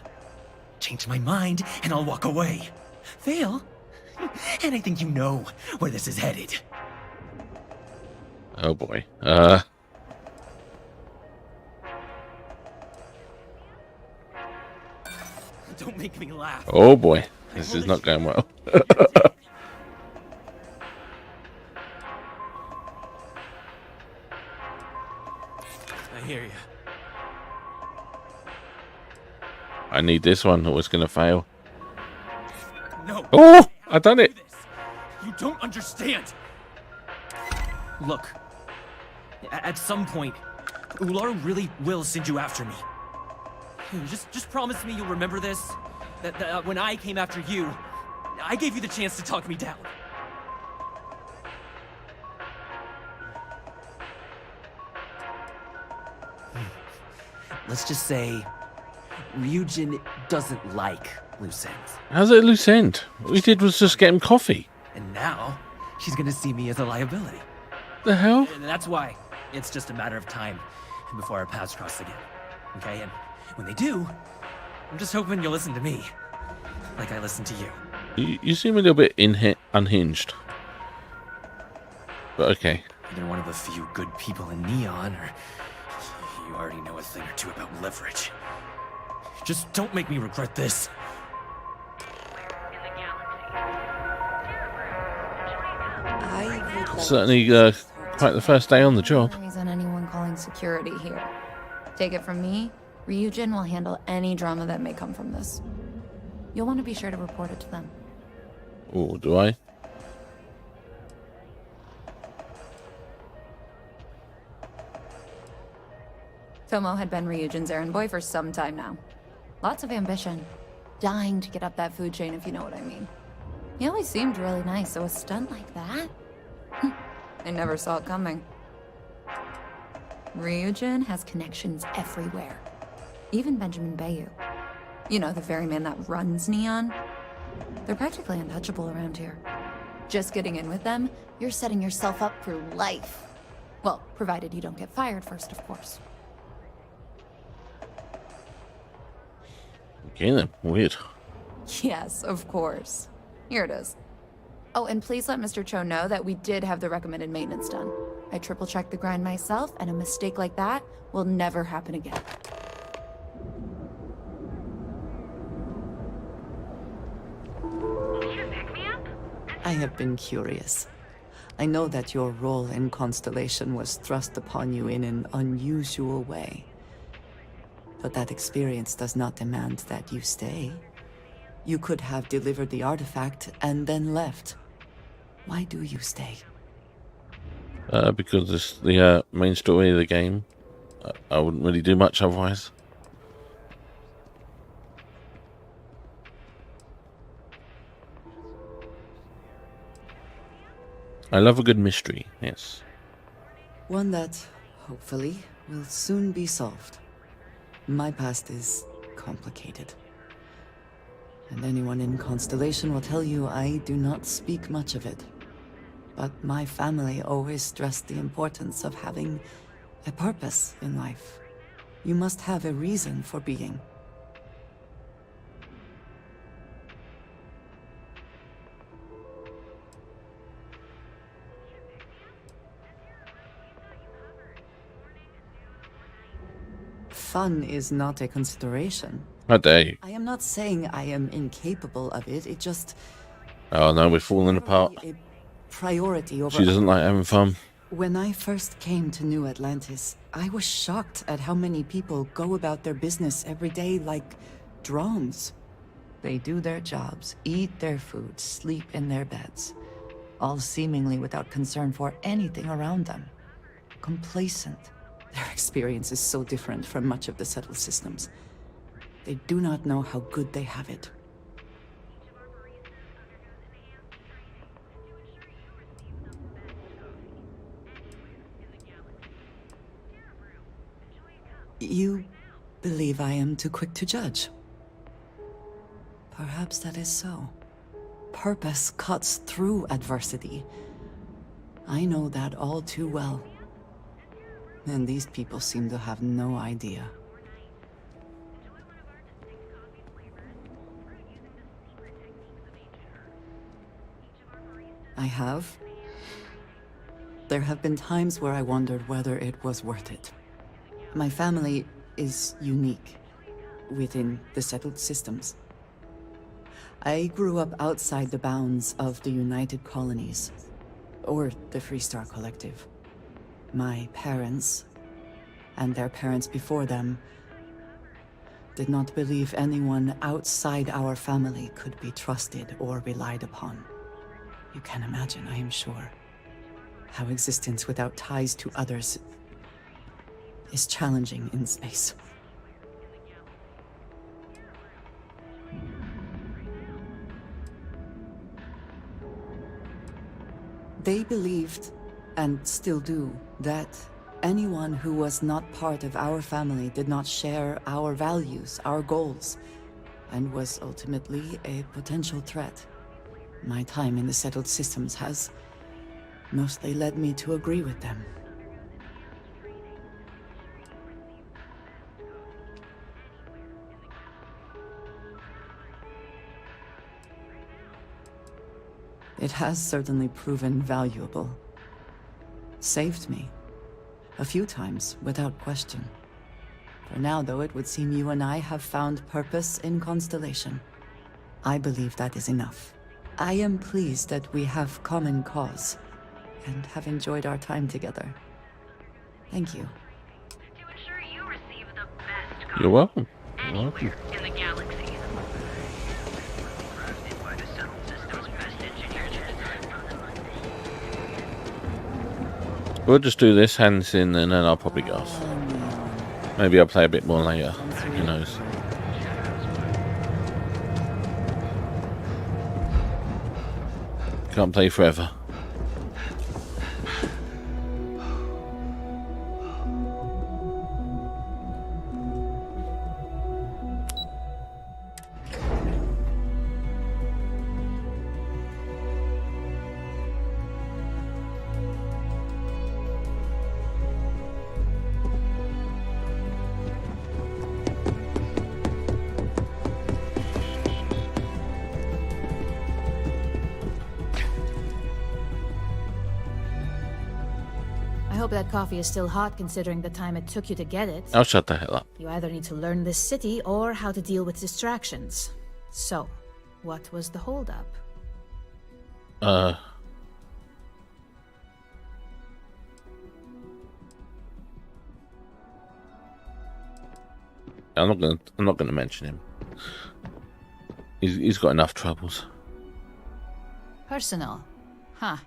Change my mind and I'll walk away. Fail, and I think you know where this is headed. Oh boy. Don't make me laugh. Oh boy. This is not going well. I hear you. I need this one or it's going to fail. No. Oh, I done it. You don't understand. Look, at some point, Ular really will send you after me. Just promise me you'll remember this. That when I came after you, I gave you the chance to talk me down. Let's just say Ryujin doesn't like loose ends. How's it a loose end? All we did was just get him coffee. And now, she's gonna see me as a liability. The hell? And that's why it's just a matter of time before our paths cross again. Okay, and when they do, I'm just hoping you'll listen to me, like I listen to you. You seem a little bit unhinged. But okay. Either one of the few good people in Neon, or you already know a thing or two about leverage. Just don't make me regret this. Certainly quite the first day on the job. No reason anyone calling security here. Take it from me, Ryujin will handle any drama that may come from this. You'll want to be sure to report it to them. Oh, do I? Tomo had been Ryujin's errand boy for some time now. Lots of ambition. Dying to get up that food chain, if you know what I mean. He always seemed really nice, so a stunt like that? I never saw it coming. Ryujin has connections everywhere. Even Benjamin Bayou. You know, the very man that runs Neon. They're practically untouchable around here. Just getting in with them, you're setting yourself up for life. Well, provided you don't get fired first, of course. Okay then, weird. Yes, of course. Here it is. Oh, and please let Mr. Cho know that we did have the recommended maintenance done. I triple-checked the grind myself, and a mistake like that will never happen again. I have been curious. I know that your role in Constellation was thrust upon you in an unusual way. But that experience does not demand that you stay. You could have delivered the artifact and then left. Why do you stay? Because it's the main story of the game. I wouldn't really do much otherwise. I love a good mystery, yes. One that, hopefully, will soon be solved. My past is complicated. And anyone in Constellation will tell you I do not speak much of it. But my family always stressed the importance of having a purpose in life. You must have a reason for being. Fun is not a consideration. How dare you? I am not saying I am incapable of it, it just... Oh no, we're falling apart. A priority over... She doesn't like having fun. When I first came to New Atlantis, I was shocked at how many people go about their business every day like drones. They do their jobs, eat their food, sleep in their beds, all seemingly without concern for anything around them. Complacent. Their experience is so different from much of the settled systems. They do not know how good they have it. You believe I am too quick to judge. Perhaps that is so. Purpose cuts through adversity. I know that all too well. And these people seem to have no idea. I have. There have been times where I wondered whether it was worth it. My family is unique within the settled systems. I grew up outside the bounds of the United Colonies, or the Freestar Collective. My parents, and their parents before them, did not believe anyone outside our family could be trusted or relied upon. You can imagine, I am sure, how existence without ties to others is challenging in space. They believed, and still do, that anyone who was not part of our family did not share our values, our goals, and was ultimately a potential threat. My time in the settled systems has mostly led me to agree with them. It has certainly proven valuable. Saved me. A few times, without question. For now, though, it would seem you and I have found purpose in Constellation. I believe that is enough. I am pleased that we have common cause, and have enjoyed our time together. Thank you. To ensure you receive the best You're welcome. anywhere in the galaxy. We'll just do this, hands in, and then I'll probably go off. Maybe I'll play a bit more later. Who knows? Can't play forever. I hope that coffee is still hot considering the time it took you to get it. I'll shut the hell up. You either need to learn this city or how to deal with distractions. So, what was the holdup? I'm not gonna mention him. He's got enough troubles. Personal. Huh.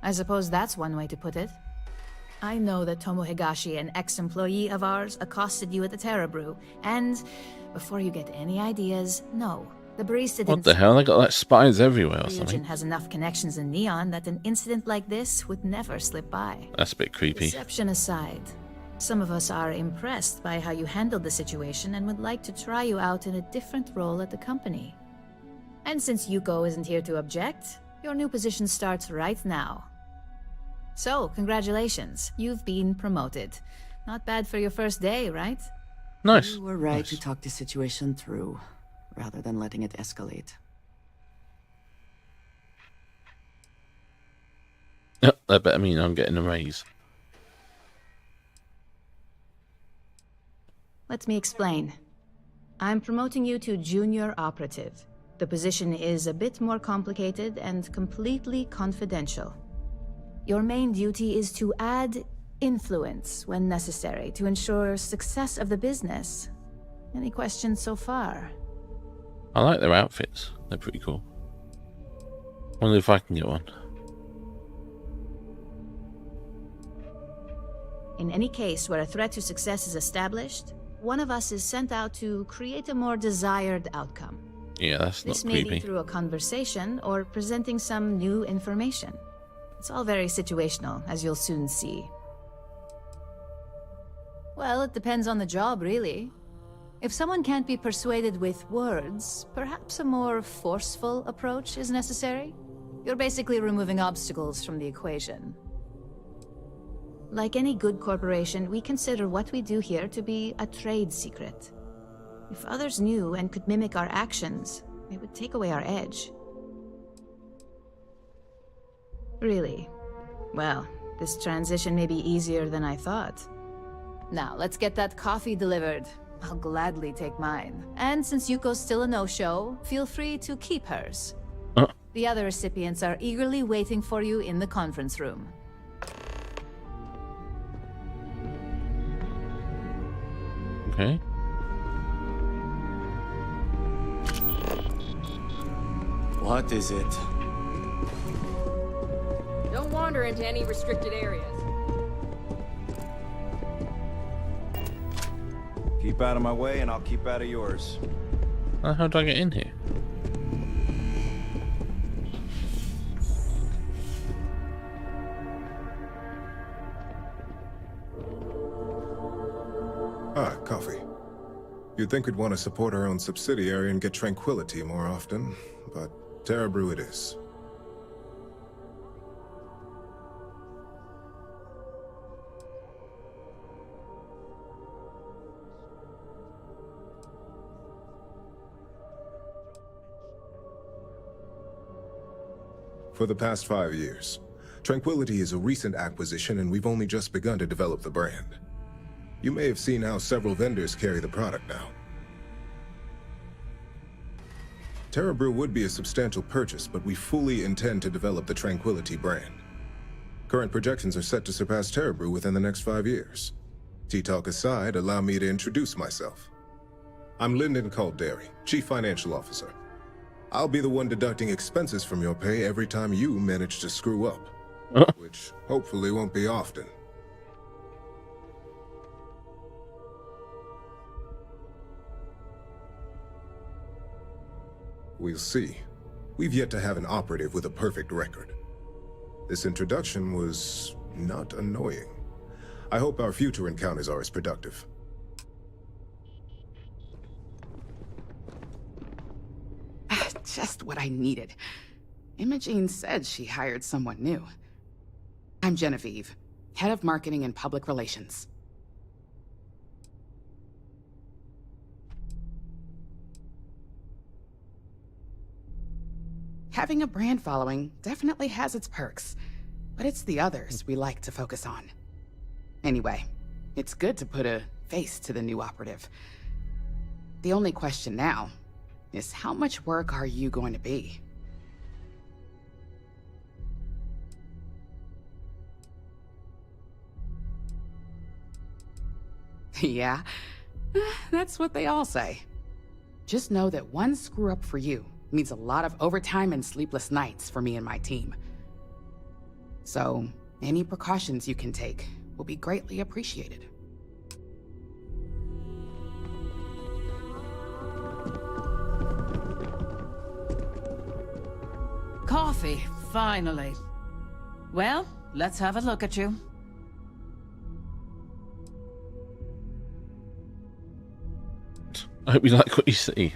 I suppose that's one way to put it. I know that Tomo Higashi, an ex-employee of ours, accosted you at the Terra Brew, and before you get any ideas, no. The barista didn't... What the hell? They got like spies everywhere or The something. agent has enough connections in Neon that an incident like this would never slip by. That's a bit creepy. Deception aside, some of us are impressed by how you handled the situation and would like to try you out in a different role at the company. And since Yuko isn't here to object, your new position starts right now. So, congratulations. You've been promoted. Not bad for your first day, right? Nice. You were right to talk the situation through, rather than letting it escalate. Yep, that better mean I'm getting a raise. Let me explain. I'm promoting you to junior operative. The position is a bit more complicated and completely confidential. Your main duty is to add influence when necessary to ensure success of the business. Any questions so far? I like their outfits. They're pretty cool. Wonder if I can get one. In any case where a threat to success is established, one of us is sent out to create a more desired outcome. Yeah, that's not This may creepy. be through a conversation or presenting some new information. It's all very situational, as you'll soon see. Well, it depends on the job, really. If someone can't be persuaded with words, perhaps a more forceful approach is necessary. You're basically removing obstacles from the equation. Like any good corporation, we consider what we do here to be a trade secret. If others knew and could mimic our actions, it would take away our edge. Really? Well, this transition may be easier than I thought. Now, let's get that coffee delivered. I'll gladly take mine. And since Yuko's still a no-show, feel free to keep hers. The other recipients are eagerly waiting for you in the conference room. Okay. What is it? Don't wander into any restricted areas. Keep out of my way and I'll keep out of yours. How do I get in here? Ah, coffee. You'd think we'd want to support our own subsidiary and get tranquility more often, but Terra Brew it is. For the past 5 years, Tranquility is a recent acquisition and we've only just begun to develop the brand. You may have seen how several vendors carry the product now. Terra Brew would be a substantial purchase, but we fully intend to develop the Tranquility brand. Current projections are set to surpass Terra Brew within the next 5 years. Tea talk aside, allow me to introduce myself. I'm Lyndon Calderi, Chief Financial Officer. I'll be the one deducting expenses from your pay every time you manage to screw up. Which hopefully won't be often. We'll see. We've yet to have an operative with a perfect record. This introduction was not annoying. I hope our future encounters are as productive. Just what I needed. Imogene said she hired someone new. I'm Genevieve, Head of Marketing and Public Relations. Having a brand following definitely has its perks, but it's the others we like to focus on. Anyway, it's good to put a face to the new operative. The only question now is how much work are you going to be? Yeah, that's what they all say. Just know that one screw up for you means a lot of overtime and sleepless nights for me and my team. So, any precautions you can take will be greatly appreciated. Coffee, finally. Well, let's have a look at you. I hope you like what you see.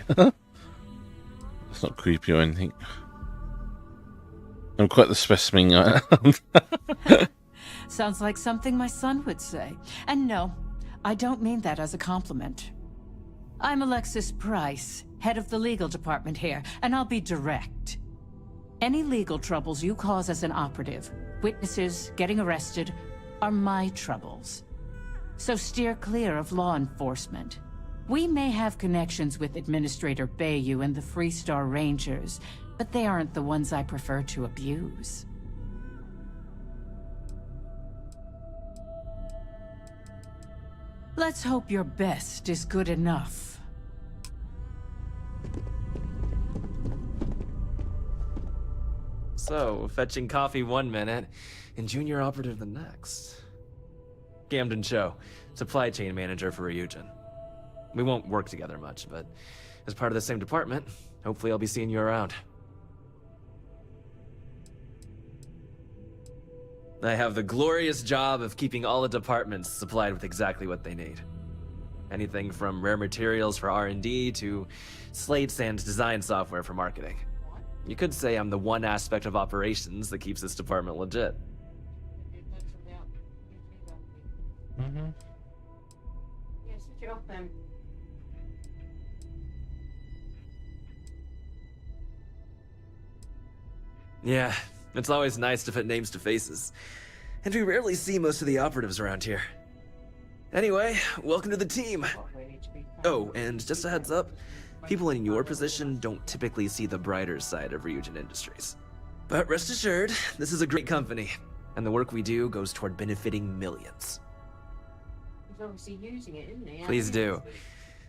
It's not creepy or anything. I'm quite the specimen I am. Sounds like something my son would say. And no, I don't mean that as a compliment. I'm Alexis Price, head of the legal department here, and I'll be direct. Any legal troubles you cause as an operative, witnesses, getting arrested, are my troubles. So steer clear of law enforcement. We may have connections with Administrator Bayou and the Freestar Rangers, but they aren't the ones I prefer to abuse. Let's hope your best is good enough. So, fetching coffee 1 minute, and junior operative the next. Gamden Cho, supply chain manager for Ryujin. We won't work together much, but as part of the same department, hopefully I'll be seeing you around. I have the glorious job of keeping all the departments supplied with exactly what they need. Anything from rare materials for R&D to slates and design software for marketing. You could say I'm the one aspect of operations that keeps this department legit. Yeah, it's always nice to put names to faces. And we rarely see most of the operatives around here. Anyway, welcome to the team. Oh, and just a heads up, people in your position don't typically see the brighter side of Ryujin Industries. But rest assured, this is a great company, and the work we do goes toward benefiting millions. He's obviously using it, isn't he? Please do.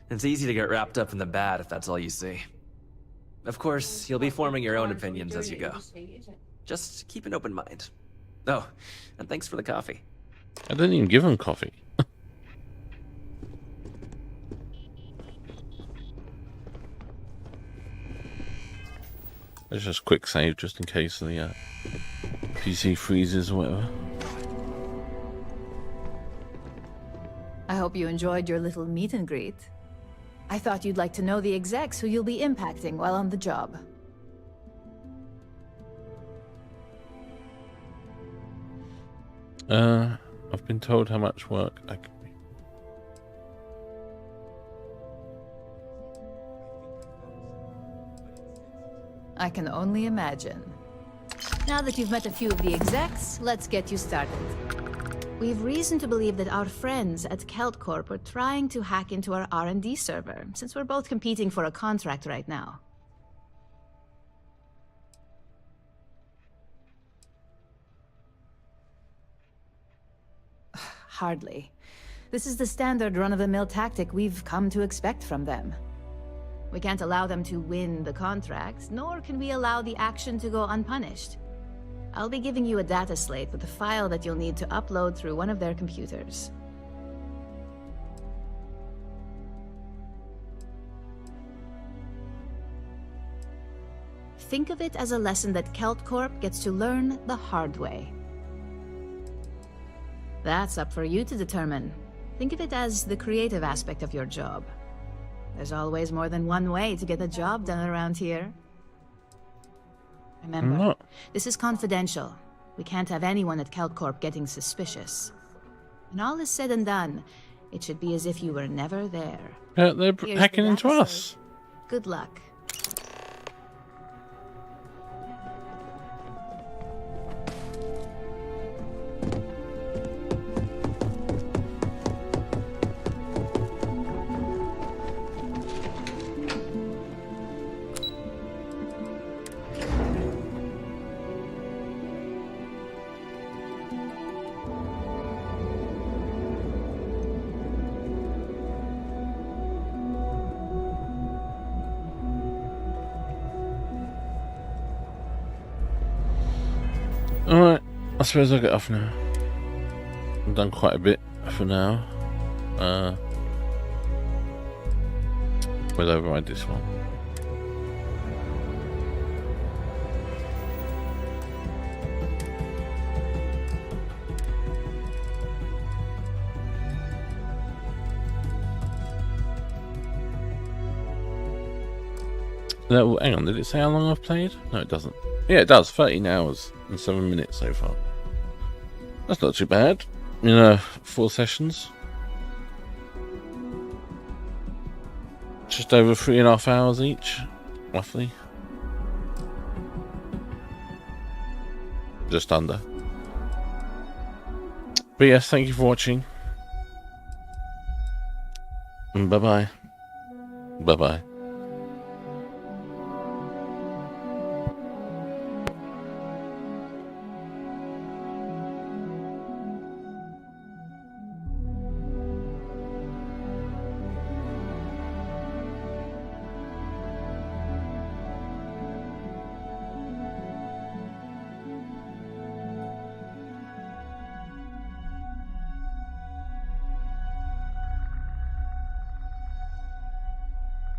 It's easy to get wrapped up in the bad if that's all you see. Of course, you'll be forming your own opinions as you go. Just keep an open mind. Oh, and thanks for the coffee. I didn't even give him coffee. Let's just quick save just in case the PC freezes or whatever. I hope you enjoyed your little meet and greet. I thought you'd like to know the execs who you'll be impacting while on the job. I've been told how much work I can be. I can only imagine. Now that you've met a few of the execs, let's get you started. We've reason to believe that our friends at Kelt Corp are trying to hack into our R&D server, since we're both competing for a contract right now. Hardly. This is the standard run-of-the-mill tactic we've come to expect from them. We can't allow them to win the contract, nor can we allow the action to go unpunished. I'll be giving you a data slate with a file that you'll need to upload through one of their computers. Think of it as a lesson that Kelt Corp gets to learn the hard way. That's up for you to determine. Think of it as the creative aspect of your job. There's always more than one way to get the job done around here. Remember, this is confidential. We can't have anyone at Kelt Corp getting suspicious. When all is said and done, it should be as if you were never there. They're hacking into us. Good luck. Alright, I suppose I'll get off now. I've done quite a bit for now. We'll override this one. Hang on, did it say how long I've played? No, it doesn't. Yeah, it does. 13 hours and 7 minutes so far. That's not too bad. 4 sessions. Just over 3.5 hours each, roughly. Just under. But yes, thank you for watching. Bye-bye. Bye-bye.